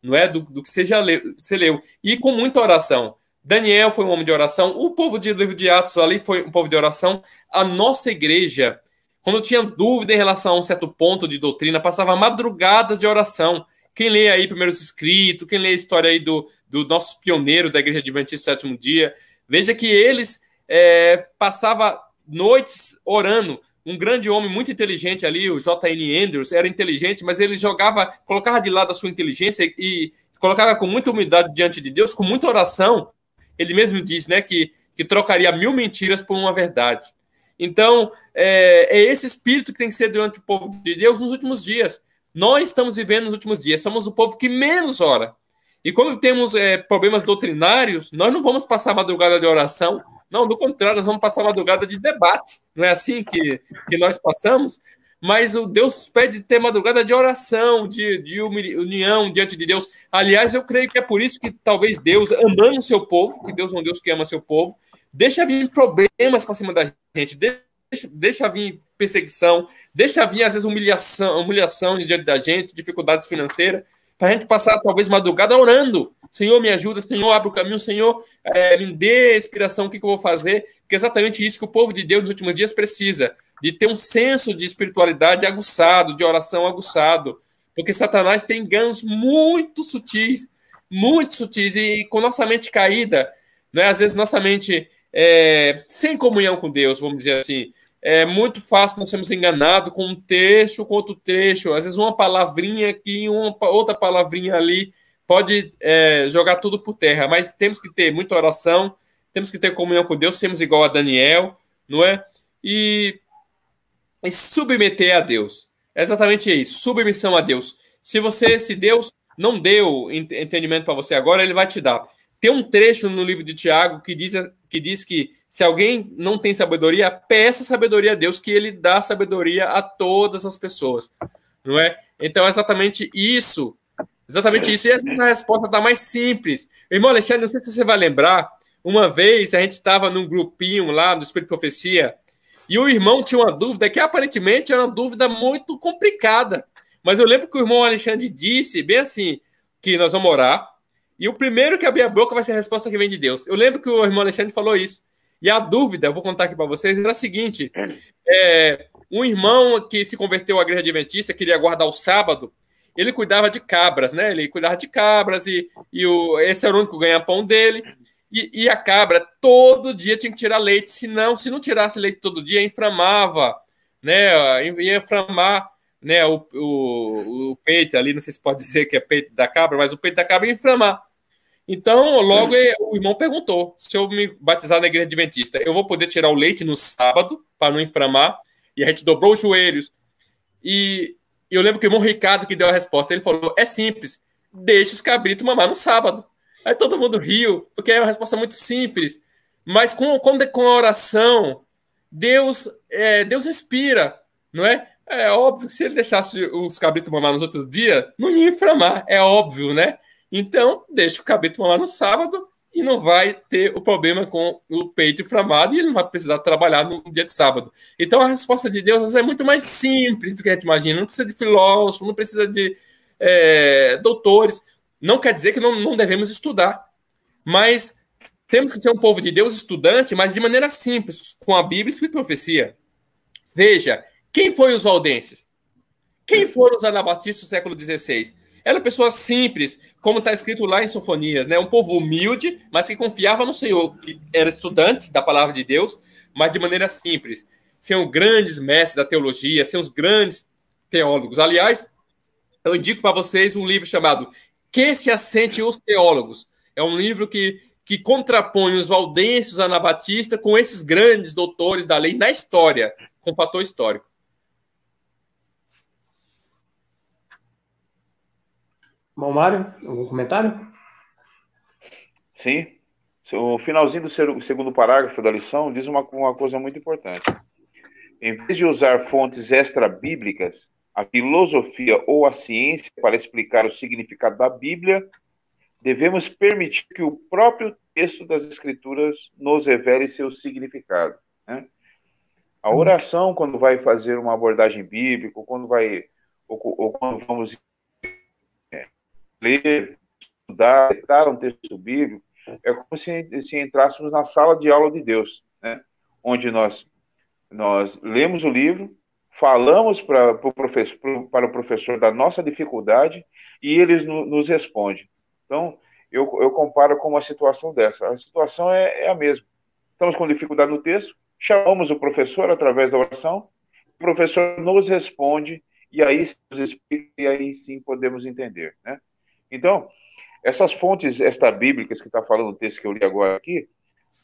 não é, do que você leu. E com muita oração. Daniel foi um homem de oração, o povo do livro de Atos ali foi um povo de oração. A nossa igreja, quando tinha dúvida em relação a um certo ponto de doutrina, passava madrugadas de oração. Quem lê aí Primeiros Escritos, quem lê a história aí do nosso pioneiro da Igreja Adventista Sétimo Dia, veja que eles passavam noites orando. Um grande homem muito inteligente ali, o J.N. Andrews, era inteligente, mas ele colocava de lado a sua inteligência e colocava com muita humildade diante de Deus, com muita oração. Ele mesmo diz, né, que trocaria 1000 mentiras por uma verdade. Então, é esse espírito que tem que ser diante do povo de Deus nos últimos dias. Nós estamos vivendo nos últimos dias, somos o povo que menos ora. E quando temos problemas doutrinários, nós não vamos passar a madrugada de oração, não, do contrário, nós vamos passar a madrugada de debate. Não é assim que nós passamos? Mas o Deus pede ter madrugada de oração, de união diante de Deus. Aliás, eu creio que é por isso que talvez Deus, amando o seu povo, que Deus é um Deus que ama seu povo, deixa vir problemas para cima da gente, deixa vir perseguição, deixa vir, às vezes, humilhação diante da gente, dificuldades financeiras, para a gente passar, talvez, madrugada orando. Senhor, me ajuda, Senhor, abre o caminho, Senhor, me dê inspiração, o que eu vou fazer? Porque é exatamente isso que o povo de Deus nos últimos dias precisa, de ter um senso de espiritualidade aguçado, de oração aguçado, porque Satanás tem enganos muito sutis, e com nossa mente caída, né, às vezes nossa mente sem comunhão com Deus, vamos dizer assim, é muito fácil nós sermos enganados com um trecho, com outro trecho, às vezes uma palavrinha aqui, outra palavrinha ali, pode jogar tudo por terra, mas temos que ter muita oração, temos que ter comunhão com Deus, sermos igual a Daniel, não é? E submeter a Deus. É exatamente isso, submissão a Deus. Se Deus não deu entendimento para você agora, ele vai te dar. Tem um trecho no livro de Tiago que diz que se alguém não tem sabedoria, peça sabedoria a Deus, que ele dá sabedoria a todas as pessoas, não é? Então é exatamente isso. Exatamente isso. E essa é a resposta da mais simples. Irmão Alexandre, não sei se você vai lembrar, uma vez a gente estava num grupinho lá do Espírito de Profecia e o irmão tinha uma dúvida que aparentemente era uma dúvida muito complicada. Mas eu lembro que o irmão Alexandre disse, bem assim, que nós vamos orar e o primeiro que abrir a boca vai ser a resposta que vem de Deus. Eu lembro que o irmão Alexandre falou isso. E a dúvida, eu vou contar aqui para vocês, era a seguinte. Um irmão que se converteu à Igreja Adventista, queria guardar o sábado, ele cuidava de cabras, né? Ele cuidava de cabras e esse era o único ganha-pão dele. E a cabra todo dia tinha que tirar leite, senão, se não tirasse leite todo dia, inflamava né? Ia inflamar, né, o peito ali, não sei se pode dizer que é peito da cabra, mas o peito da cabra ia inflamar. Então, logo o irmão perguntou: se eu me batizar na igreja adventista, eu vou poder tirar o leite no sábado para não inflamar? E a gente dobrou os joelhos. E eu lembro que o irmão Ricardo que deu a resposta, ele falou: é simples, deixa os cabritos mamar no sábado. Aí todo mundo riu, porque é uma resposta muito simples. Mas com a oração, Deus inspira, não é? É óbvio que se ele deixasse os cabritos mamar nos outros dias, não ia inflamar, é óbvio, né? Então, deixa o cabrito mamar no sábado e não vai ter o problema com o peito inflamado e ele não vai precisar trabalhar no dia de sábado. Então, a resposta de Deus é muito mais simples do que a gente imagina. Não precisa de filósofo, não precisa de doutores. Não quer dizer que não devemos estudar, mas temos que ser um povo de Deus estudante, mas de maneira simples, com a Bíblia e profecia. Veja, quem foi os valdenses? Quem foram os anabatistas do século XVI? Eram pessoas simples, como está escrito lá em Sofonias, né? Um povo humilde, mas que confiava no Senhor, que era estudante da palavra de Deus, mas de maneira simples. São grandes mestres da teologia, são os grandes teólogos. Aliás, eu indico para vocês um livro chamado Que se assente os teólogos. É um livro que contrapõe os valdenses, os anabatistas, com esses grandes doutores da lei na história, com fator histórico. Bom, Mário, algum comentário? Sim. O finalzinho do segundo parágrafo da lição diz uma coisa muito importante. Em vez de usar fontes extra-bíblicas, a filosofia ou a ciência para explicar o significado da Bíblia, devemos permitir que o próprio texto das Escrituras nos revele seu significado, né? A oração, quando vai fazer uma abordagem bíblica, ou quando vamos ler, estudar, citar um texto bíblico, é como se entrássemos na sala de aula de Deus, né? Onde nós lemos o livro, falamos para o professor da nossa dificuldade e ele nos responde. Então, eu comparo com uma situação dessa. A situação é a mesma. Estamos com dificuldade no texto, chamamos o professor através da oração, o professor nos responde e aí nos explica e aí sim podemos entender, né? Então, essas fontes extra-bíblicas que está falando o texto que eu li agora aqui,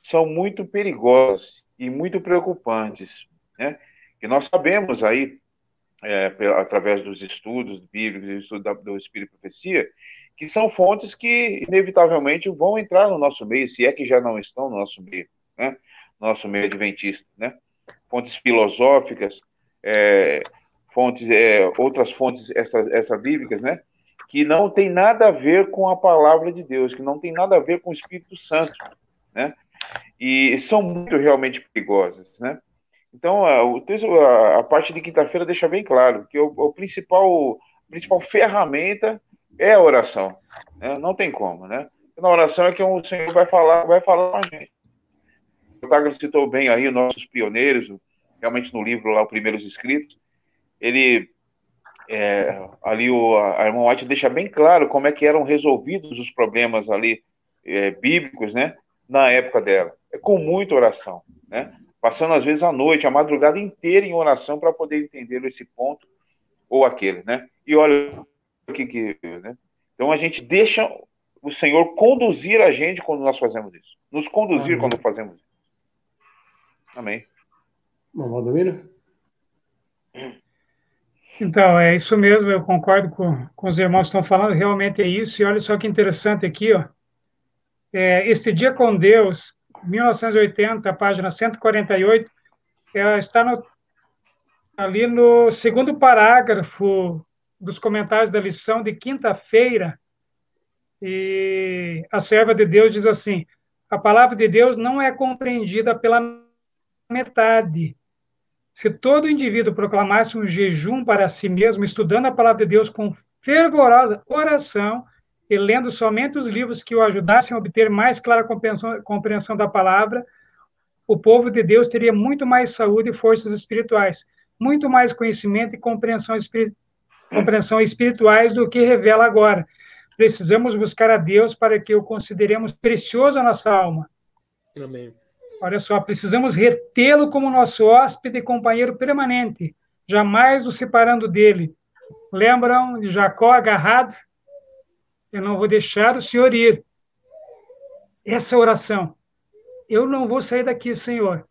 são muito perigosas e muito preocupantes, né? Que nós sabemos aí, através dos estudos bíblicos e estudo do Espírito e Profecia, que são fontes que, inevitavelmente, vão entrar no nosso meio, se é que já não estão no nosso meio, né? Nosso meio adventista, né? Fontes filosóficas, outras fontes extra-bíblicas, né? Que não tem nada a ver com a palavra de Deus, que não tem nada a ver com o Espírito Santo, né? E são muito realmente perigosas, né? Então, o texto, a parte de quinta-feira deixa bem claro que a principal ferramenta é a oração, né? Não tem como, né? Na oração é que o Senhor vai falar com a gente. O Tagle citou bem aí os nossos pioneiros, realmente no livro lá, o Primeiros Escritos, ele... ali a irmã White deixa bem claro como é que eram resolvidos os problemas ali bíblicos, né, na época dela, com muita oração, né, passando às vezes a noite, a madrugada inteira em oração para poder entender esse ponto ou aquele, né, e olha o que né? Então a gente deixa o Senhor conduzir a gente quando nós fazemos isso, nos conduzir Amém. Quando fazemos isso. Amém. Bom, Valdomiro? Então, é isso mesmo, eu concordo com os irmãos que estão falando, realmente é isso, e olha só que interessante aqui, ó, Este Dia com Deus, 1980, página 148, está ali no segundo parágrafo dos comentários da lição de quinta-feira, e a serva de Deus diz assim: a palavra de Deus não é compreendida pela metade. Se todo indivíduo proclamasse um jejum para si mesmo, estudando a palavra de Deus com fervorosa oração e lendo somente os livros que o ajudassem a obter mais clara compreensão da palavra, o povo de Deus teria muito mais saúde e forças espirituais, muito mais conhecimento e compreensão espirituais do que revela agora. Precisamos buscar a Deus para que o consideremos precioso à nossa alma. Amém. Olha só, precisamos retê-lo como nosso hóspede e companheiro permanente, jamais nos separando dele. Lembram de Jacó agarrado? Eu não vou deixar o Senhor ir. Essa oração. Eu não vou sair daqui, Senhor.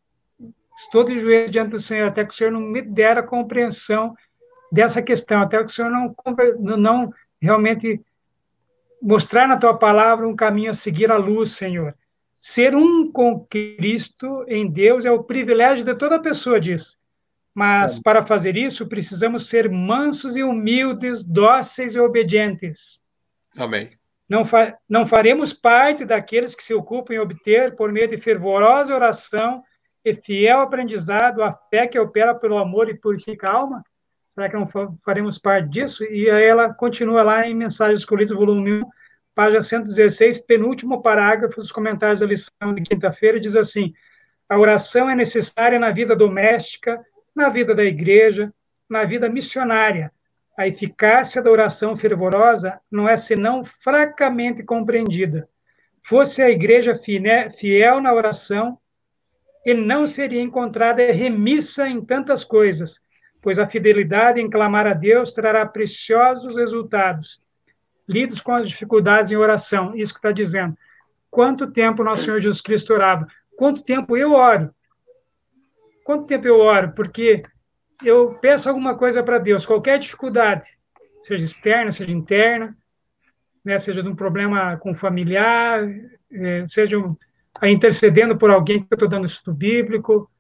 Estou de joelhos diante do Senhor, até que o Senhor não me der a compreensão dessa questão, até que o Senhor não realmente mostrar na tua palavra um caminho a seguir à luz, Senhor. Ser um com Cristo em Deus é o privilégio de toda pessoa disso. Mas, para fazer isso, precisamos ser mansos e humildes, dóceis e obedientes. Amém. Não faremos parte daqueles que se ocupam em obter, por meio de fervorosa oração e fiel aprendizado, a fé que opera pelo amor e purifica a alma? Será que não faremos parte disso? E aí ela continua lá em Mensagens Escolhidas, volume 1, página 116, penúltimo parágrafo dos comentários da lição de quinta-feira, diz assim: a oração é necessária na vida doméstica, na vida da igreja, na vida missionária. A eficácia da oração fervorosa não é senão fracamente compreendida. Fosse a igreja fiel na oração, ele não seria encontrada remissa em tantas coisas, pois a fidelidade em clamar a Deus trará preciosos resultados. Lidos com as dificuldades em oração, isso que está dizendo. Quanto tempo nosso Senhor Jesus Cristo orava? Quanto tempo eu oro? Quanto tempo eu oro? Porque eu peço alguma coisa para Deus, qualquer dificuldade, seja externa, seja interna, né, seja de um problema com familiar, seja intercedendo por alguém que eu estou dando estudo bíblico.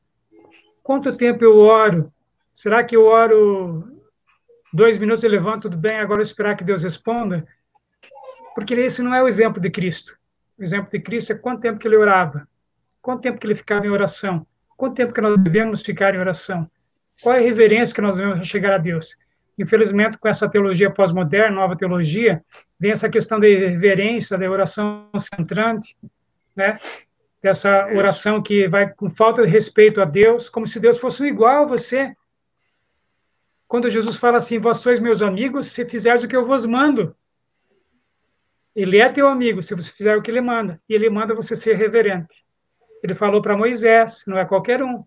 Quanto tempo eu oro? Será que eu oro 2 minutos e levanto, tudo bem, agora eu esperar que Deus responda? Porque esse não é o exemplo de Cristo. O exemplo de Cristo é quanto tempo que ele orava, quanto tempo que ele ficava em oração, quanto tempo que nós devemos ficar em oração, qual é a reverência que nós devemos chegar a Deus. Infelizmente, com essa teologia pós-moderna, nova teologia, vem essa questão da reverência, da oração centrante, né? Dessa oração que vai com falta de respeito a Deus, como se Deus fosse igual a você. Quando Jesus fala assim, vós sois meus amigos, se fizeres o que eu vos mando. Ele é teu amigo, se você fizer o que ele manda. E ele manda você ser reverente. Ele falou para Moisés, não é qualquer um.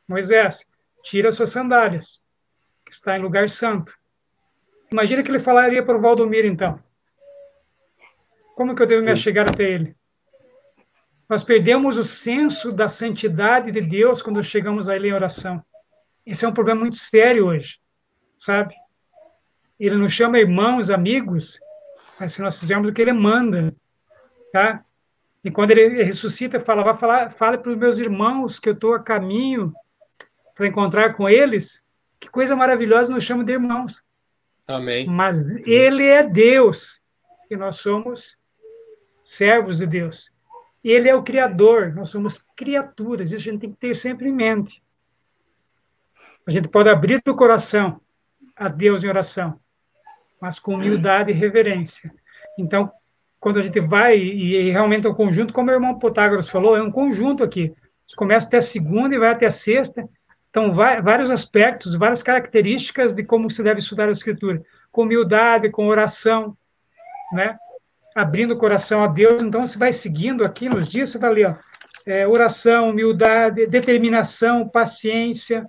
Moisés, tira suas sandálias, que está em lugar santo. Imagina que ele falaria para o Valdomiro, então. Como que eu devo me achegar até ele? Nós perdemos o senso da santidade de Deus quando chegamos a ele em oração. Esse é um problema muito sério hoje, sabe? Ele nos chama irmãos, amigos, mas se nós fizermos o que ele manda, tá? E quando ele ressuscita, fala para os meus irmãos que eu estou a caminho para encontrar com eles. Que coisa maravilhosa, nos chama de irmãos. Amém. Mas ele é Deus e nós somos servos de Deus. Ele é o Criador, nós somos criaturas, isso a gente tem que ter sempre em mente. A gente pode abrir o coração a Deus em oração, mas com humildade e reverência. Então, quando a gente vai, e realmente é um conjunto, como o irmão Protágoras falou, é um conjunto aqui. Você começa até a segunda e vai até a sexta. Então, vários aspectos, várias características de como se deve estudar a Escritura. Com humildade, com oração, né? Abrindo o coração a Deus. Então, você vai seguindo aqui nos dias, você vai ali, ó, oração, humildade, determinação, paciência,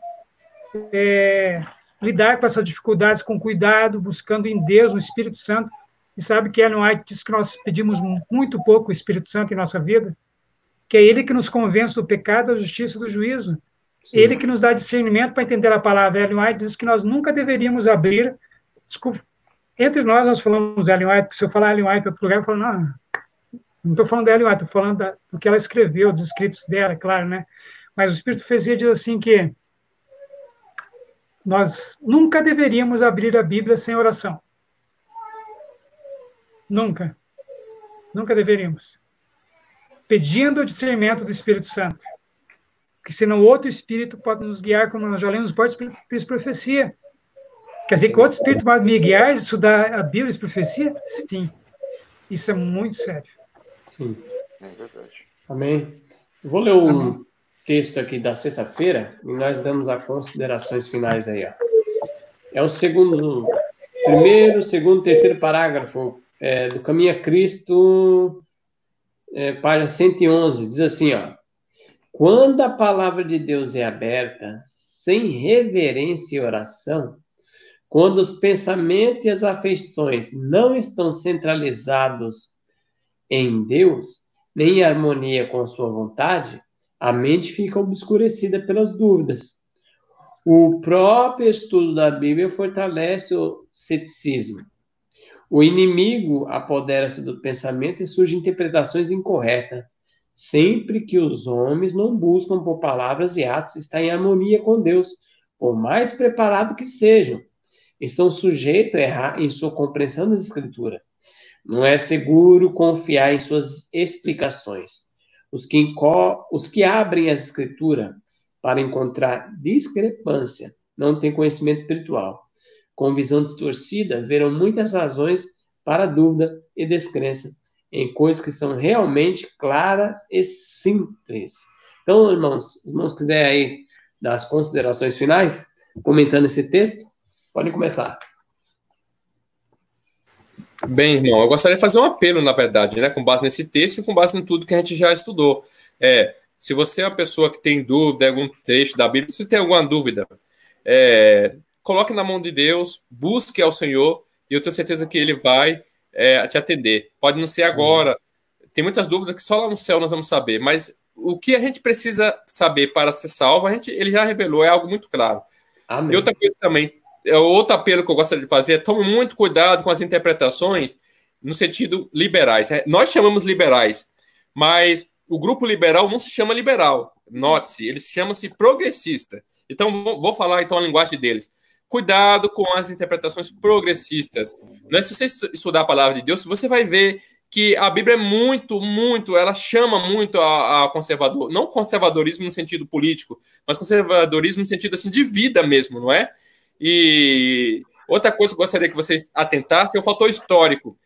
lidar com essas dificuldades com cuidado, buscando em Deus, no Espírito Santo. E sabe que Ellen White diz que nós pedimos muito pouco o Espírito Santo em nossa vida, que é ele que nos convence do pecado, da justiça e do juízo. Sim. Ele que nos dá discernimento para entender a palavra. Ellen White diz que nós nunca deveríamos abrir. Desculpa, entre nós falamos Ellen White, porque se eu falar Ellen White em outro lugar, eu falo, não estou falando da Ellen White, estou falando do que ela escreveu, dos escritos dela, claro, né? Mas o Espírito de Profecia diz assim que nós nunca deveríamos abrir a Bíblia sem oração. Nunca. Nunca deveríamos. Pedindo o discernimento do Espírito Santo. Porque senão outro Espírito pode nos guiar, como nós já lemos, pode de profecia. Quer dizer que outro Espírito pode me guiar, estudar a Bíblia de profecia? Sim. Isso é muito sério. Sim. É verdade. Amém. Eu vou ler um texto aqui da sexta-feira e nós damos as considerações finais aí. Ó. É o primeiro, segundo, terceiro parágrafo do Caminho a Cristo, página 111. Diz assim, ó. Quando a palavra de Deus é aberta, sem reverência e oração, quando os pensamentos e as afeições não estão centralizados em Deus, nem em harmonia com a sua vontade, a mente fica obscurecida pelas dúvidas. O próprio estudo da Bíblia fortalece o ceticismo. O inimigo apodera-se do pensamento e surgem interpretações incorretas, sempre que os homens não buscam por palavras e atos estar em harmonia com Deus, por mais preparados que sejam. Estão sujeitos a errar em sua compreensão das Escrituras. Não é seguro confiar em suas explicações. Os que abrem as Escrituras para encontrar discrepância não têm conhecimento espiritual. Com visão distorcida, verão muitas razões para dúvida e descrença em coisas que são realmente claras e simples. Então, irmãos quiserem aí dar as considerações finais, comentando esse texto, podem começar. Bem, irmão, eu gostaria de fazer um apelo, na verdade, né, com base nesse texto e com base em tudo que a gente já estudou. Se você é uma pessoa que tem dúvida, algum trecho da Bíblia, se tem alguma dúvida, coloque na mão de Deus, busque ao Senhor, e eu tenho certeza que Ele vai te atender. Pode não ser agora, tem muitas dúvidas que só lá no céu nós vamos saber, mas o que a gente precisa saber para ser salvo, Ele já revelou, é algo muito claro. Amém. E outra coisa também, outro apelo que eu gostaria de fazer é tome muito cuidado com as interpretações no sentido liberais. Nós chamamos liberais, mas o grupo liberal não se chama liberal, note-se, ele chama-se progressista. Então, vou falar então a linguagem deles. Cuidado com as interpretações progressistas. Né? Se você estudar a palavra de Deus, você vai ver que a Bíblia é ela chama muito a conservador, não conservadorismo no sentido político, mas conservadorismo no sentido assim, de vida mesmo, não é? E outra coisa que eu gostaria que vocês atentassem é o fator histórico.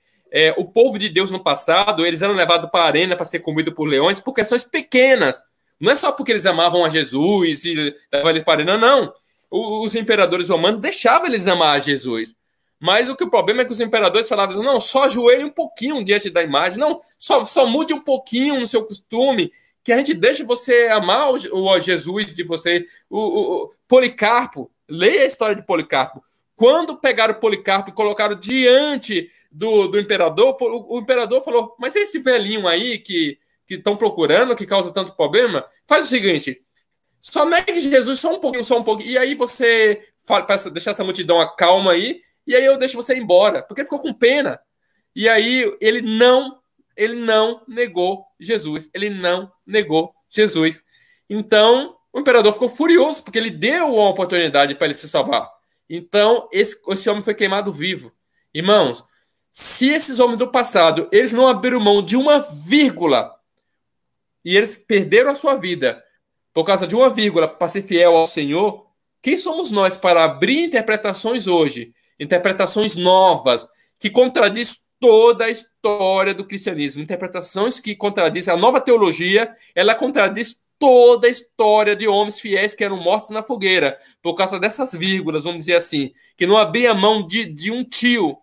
O povo de Deus no passado, eles eram levados para a arena para ser comido por leões por questões pequenas. Não é só porque eles amavam a Jesus e levavam eles para a arena, não. Os imperadores romanos deixavam eles amar a Jesus. Mas o problema é que os imperadores falavam, não, só ajoelhe um pouquinho diante da imagem, não, só mude um pouquinho no seu costume, que a gente deixa você amar o Jesus de você. O Policarpo, leia a história de Policarpo. Quando pegaram Policarpo e colocaram diante do imperador, o imperador falou, mas esse velhinho aí que estão procurando, que causa tanto problema, faz o seguinte, só negue Jesus só um pouquinho, e aí você deixar essa multidão acalma aí, e aí eu deixo você ir embora, porque ele ficou com pena. E aí ele não negou Jesus, Então, o imperador ficou furioso, porque ele deu uma oportunidade para ele se salvar. Então, esse homem foi queimado vivo. Irmãos, se esses homens do passado, eles não abriram mão de uma vírgula, e eles perderam a sua vida por causa de uma vírgula para ser fiel ao Senhor, quem somos nós para abrir interpretações hoje, interpretações novas, que contradiz toda a história do cristianismo, interpretações que contradizem a nova teologia, ela contradiz toda a história de homens fiéis que eram mortos na fogueira, por causa dessas vírgulas, vamos dizer assim, que não abriam mão de um tio.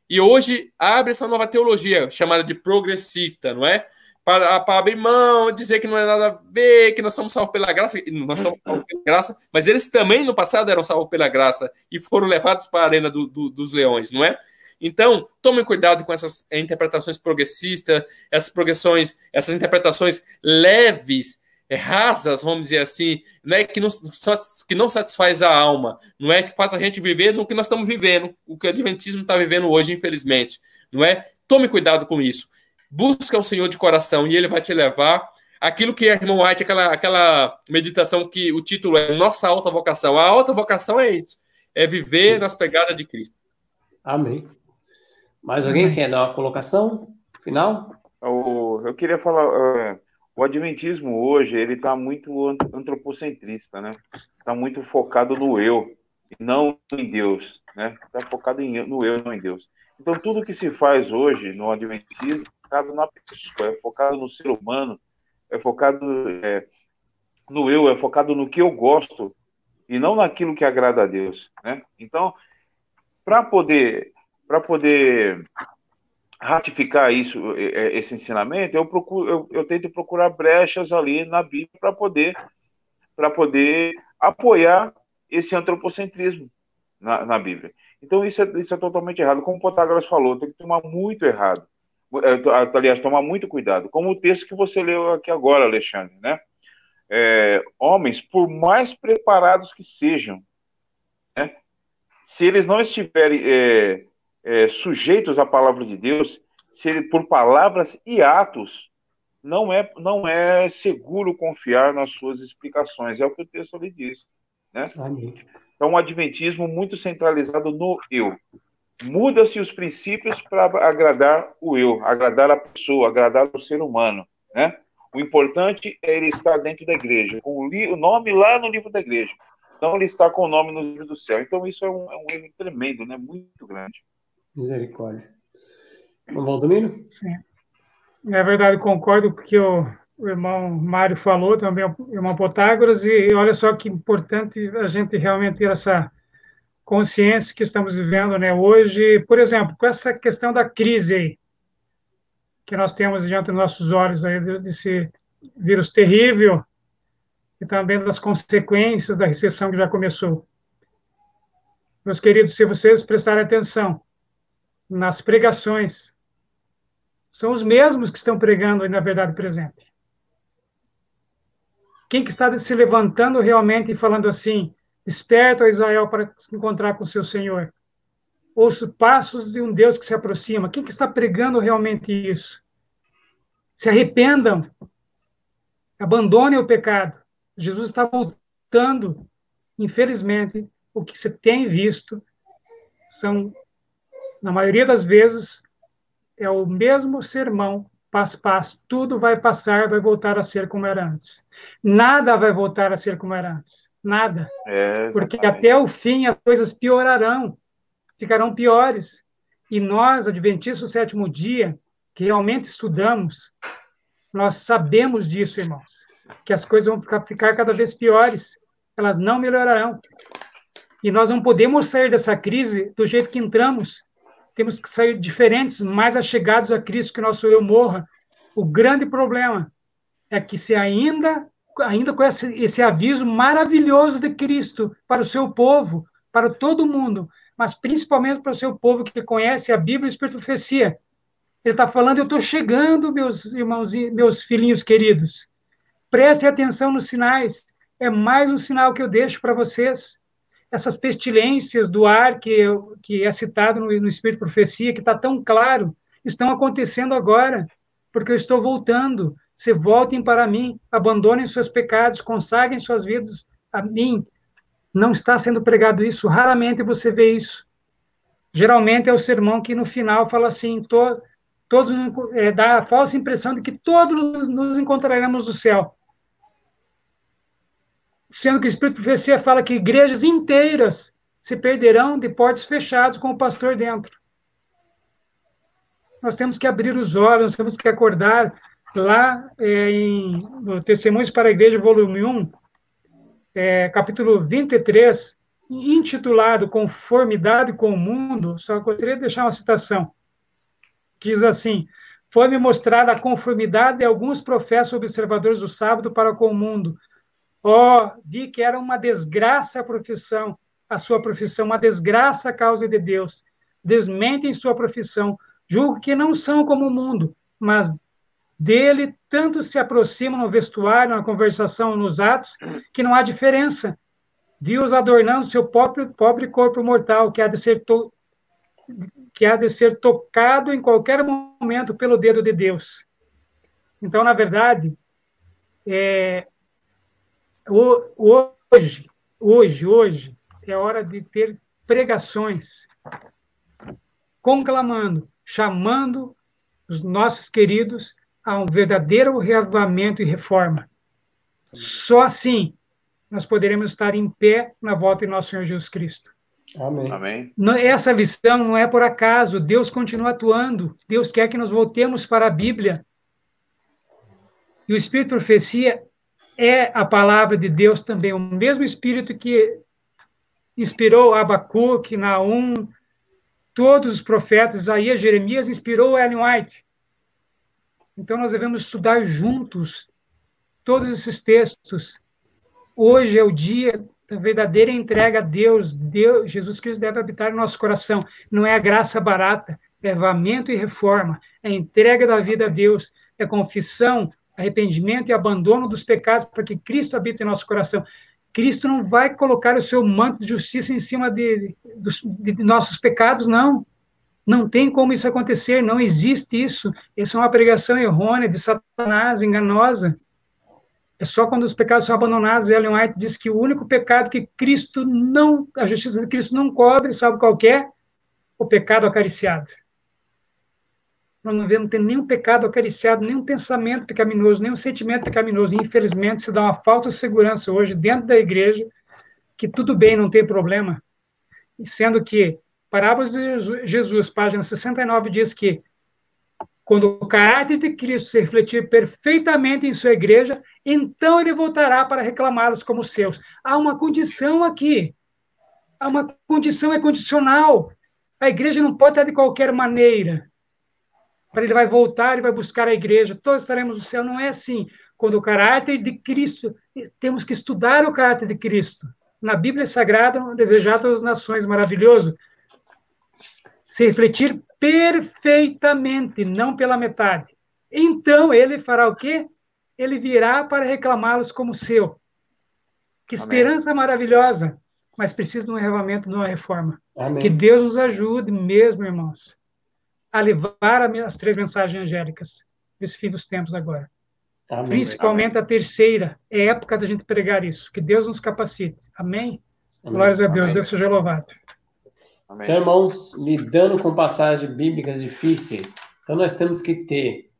E hoje abre essa nova teologia, chamada de progressista, não é? Para abrir mão, dizer que não é nada a ver, que nós somos salvos pela graça, mas eles também no passado eram salvos pela graça e foram levados para a arena dos leões, não é? Então, tomem cuidado com essas interpretações progressistas, essas interpretações leves, rasas, vamos dizer assim, né, que não satisfaz a alma, não é, que faz a gente viver no que nós estamos vivendo, o que o adventismo está vivendo hoje, infelizmente, não é? Tome cuidado com isso. Busca o Senhor de coração e Ele vai te levar aquilo que é, irmão White, aquela meditação que o título é Nossa Alta Vocação. A alta vocação é isso, é viver nas pegadas de Cristo. Amém. Mais alguém quer dar uma colocação final? Eu queria falar, o adventismo hoje, ele está muito antropocentrista, né? Está muito focado no eu, e não em Deus, né? Está focado no eu, não em Deus. Então, tudo que se faz hoje no adventismo é focado na pessoa, é focado no ser humano, é focado no eu, é focado no que eu gosto, e não naquilo que agrada a Deus, né? Então, para poder ratificar esse ensinamento, eu tento procurar brechas ali na Bíblia para poder apoiar esse antropocentrismo na Bíblia. Então, isso é totalmente errado. Como o Protágoras falou, tem que tomar muito errado. Aliás, tomar muito cuidado. Como o texto que você leu aqui agora, Alexandre, né? Homens, por mais preparados que sejam, né? Se eles não estiverem sujeitos à palavra de Deus, por palavras e atos, não é seguro confiar nas suas explicações. É o que o texto ali diz, né? Amém. Então, um adventismo muito centralizado no eu. Muda-se os princípios para agradar o eu, agradar a pessoa, agradar o ser humano, né? O importante é ele estar dentro da igreja, com o nome lá no livro da igreja. Não ele estar com o nome no livro do céu. Então, isso é um erro tremendo, né? Muito grande. Misericórdia. Valdomiro? Sim. É verdade, concordo com o que o irmão Mário falou, também o irmão Protágoras, e olha só que importante a gente realmente ter essa consciência que estamos vivendo, né? Hoje, por exemplo, com essa questão da crise aí, que nós temos diante dos nossos olhos aí, desse vírus terrível, e também das consequências da recessão que já começou. Meus queridos, se vocês prestarem atenção nas pregações, são os mesmos que estão pregando aí na verdade presente. Quem que está se levantando realmente e falando assim, desperta, ó Israel, para se encontrar com o seu Senhor. Ouço passos de um Deus que se aproxima. Quem que está pregando realmente isso? Se arrependam. Abandonem o pecado. Jesus está voltando. Infelizmente, o que se tem visto são, na maioria das vezes, é o mesmo sermão, paz, tudo vai passar, vai voltar a ser como era antes. Nada vai voltar a ser como era antes. Nada. Porque até o fim as coisas piorarão, ficarão piores. E nós, adventistas do sétimo dia, que realmente estudamos, nós sabemos disso, irmãos, que as coisas vão ficar cada vez piores, elas não melhorarão. E nós não podemos sair dessa crise do jeito que entramos. Temos que sair diferentes, mais achegados a Cristo, que nosso eu morra. O grande problema é que se ainda com esse aviso maravilhoso de Cristo para o seu povo, para todo mundo, mas principalmente para o seu povo que conhece a Bíblia e o Espírito de Profecia, ele está falando, eu estou chegando, meus irmãos e meus filhinhos queridos. Prestem atenção nos sinais. É mais um sinal que eu deixo para vocês. Essas pestilências do ar que é citado no Espírito de Profecia, que está tão claro, estão acontecendo agora, porque eu estou voltando. Se voltem para mim, abandonem seus pecados, consagrem suas vidas a mim. Não está sendo pregado isso, raramente você vê isso. Geralmente é o sermão que no final fala assim, dá a falsa impressão de que todos nos encontraremos no céu. Sendo que o Espírito de Profecia fala que igrejas inteiras se perderão de portas fechadas com o pastor dentro. Nós temos que abrir os olhos, nós temos que acordar. Lá no Testemunhos para a Igreja, volume 1, capítulo 23, intitulado Conformidade com o Mundo, só gostaria de deixar uma citação, que diz assim, foi-me mostrada a conformidade de alguns professos observadores do sábado para com o mundo. Vi que era uma desgraça a sua profissão, uma desgraça a causa de Deus. Desmentem sua profissão. Julgo que não são como o mundo, mas dele tanto se aproximam no vestuário, na conversação, nos atos, que não há diferença. Vi-os adornando seu pobre corpo mortal, que há de ser tocado em qualquer momento pelo dedo de Deus. Então, na verdade, hoje é hora de ter pregações, conclamando, chamando os nossos queridos a um verdadeiro reavivamento e reforma. Só assim nós poderemos estar em pé na volta de nosso Senhor Jesus Cristo. Amém. Amém. Essa lição não é por acaso, Deus continua atuando, Deus quer que nós voltemos para a Bíblia. E o Espírito de Profecia é a palavra de Deus também, o mesmo Espírito que inspirou Abacuque, Naum, todos os profetas, Isaías, Jeremias, inspirou Ellen White. Então, nós devemos estudar juntos todos esses textos. Hoje é o dia da verdadeira entrega a Deus. Jesus Cristo deve habitar em nosso coração. Não é a graça barata, é avivamento e reforma, é a entrega da vida a Deus, é confissão, arrependimento e abandono dos pecados para que Cristo habite em nosso coração. Cristo não vai colocar o seu manto de justiça em cima de nossos pecados, não. Não tem como isso acontecer, não existe isso. Isso é uma pregação errônea, de Satanás, enganosa. É só quando os pecados são abandonados. Ellen White diz que o único pecado que Cristo não, a justiça de Cristo não cobre, sabe qual que é? O pecado acariciado. Nós não devemos ter nenhum pecado acariciado, nenhum pensamento pecaminoso, nenhum sentimento pecaminoso. E, infelizmente, se dá uma falsa segurança hoje dentro da igreja que tudo bem, não tem problema. Sendo que Parábolas de Jesus, página 69, diz que quando o caráter de Cristo se refletir perfeitamente em sua igreja, então ele voltará para reclamá-los como seus. Há uma condição aqui. Há uma condição, é condicional. A igreja não pode estar de qualquer maneira. Para ele vai voltar e vai buscar a igreja. Todos estaremos no céu. Não é assim. Quando o caráter de Cristo, temos que estudar o caráter de Cristo. Na Bíblia Sagrada, desejado a todas as nações, maravilhoso. Se refletir perfeitamente, não pela metade. Então, ele fará o quê? Ele virá para reclamá-los como seu. Que esperança Amém. Maravilhosa, mas precisa de um reavivamento, de uma reforma. Amém. Que Deus nos ajude mesmo, irmãos, a levar as 3 mensagens angélicas nesse fim dos tempos agora. Amém. Principalmente Amém. A terceira, é época da gente pregar isso. Que Deus nos capacite. Amém? Amém. Glórias a Deus, Amém. Deus seja louvado. Amém. Então, irmãos, lidando com passagens bíblicas difíceis, então nós temos que ter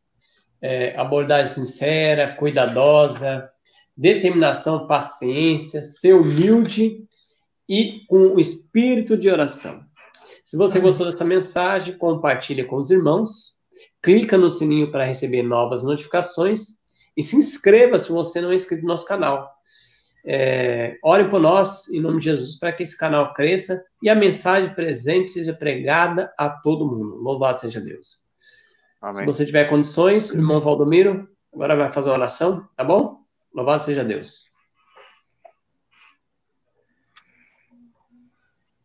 abordagem sincera, cuidadosa, determinação, paciência, ser humilde e com o espírito de oração. Se você gostou dessa mensagem, compartilhe com os irmãos, clica no sininho para receber novas notificações e se inscreva se você não é inscrito no nosso canal. Ore por nós, em nome de Jesus, para que esse canal cresça e a mensagem presente seja pregada a todo mundo. Louvado seja Deus. Amém. Se você tiver condições, o irmão Valdomiro agora vai fazer uma oração, tá bom? Louvado seja Deus.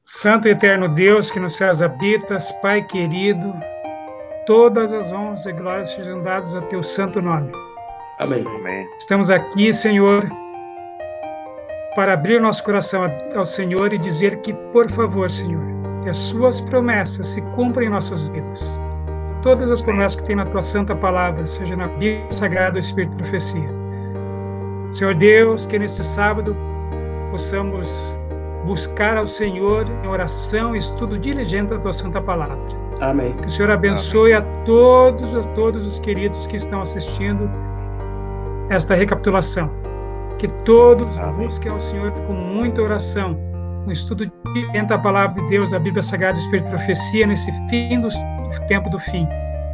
Santo e eterno Deus, que nos céus habitas, Pai querido, todas as honras e glórias sejam dadas a teu santo nome. Amém. Estamos aqui, Senhor, para abrir nosso coração ao Senhor e dizer que, por favor, Senhor, que as suas promessas se cumpram em nossas vidas. Todas as promessas que tem na tua santa palavra, seja na Bíblia Sagrada ou Espírito de Profecia. Senhor Deus, que neste sábado possamos buscar ao Senhor em oração e estudo diligente da tua santa palavra. Amém. Que o Senhor abençoe Amém. A todos os queridos que estão assistindo esta recapitulação. Que todos Amém. Busquem ao Senhor com muita oração, um estudo diligente da palavra de Deus, da Bíblia Sagrada e do Espírito de Profecia, nesse fim do tempo do fim.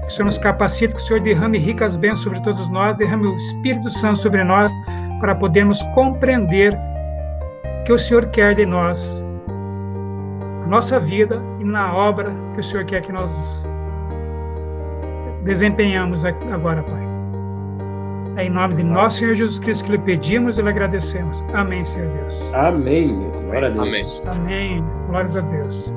Que o Senhor nos capacite, que o Senhor derrame ricas bênçãos sobre todos nós, derrame o Espírito Santo sobre nós, para podermos compreender o que o Senhor quer de nós, na nossa vida e na obra que o Senhor quer que nós desempenhamos agora, Pai. É em nome de nosso Senhor Jesus Cristo que lhe pedimos e lhe agradecemos. Amém, Senhor Deus. Amém. Glória a Deus. Amém. Glórias a Deus.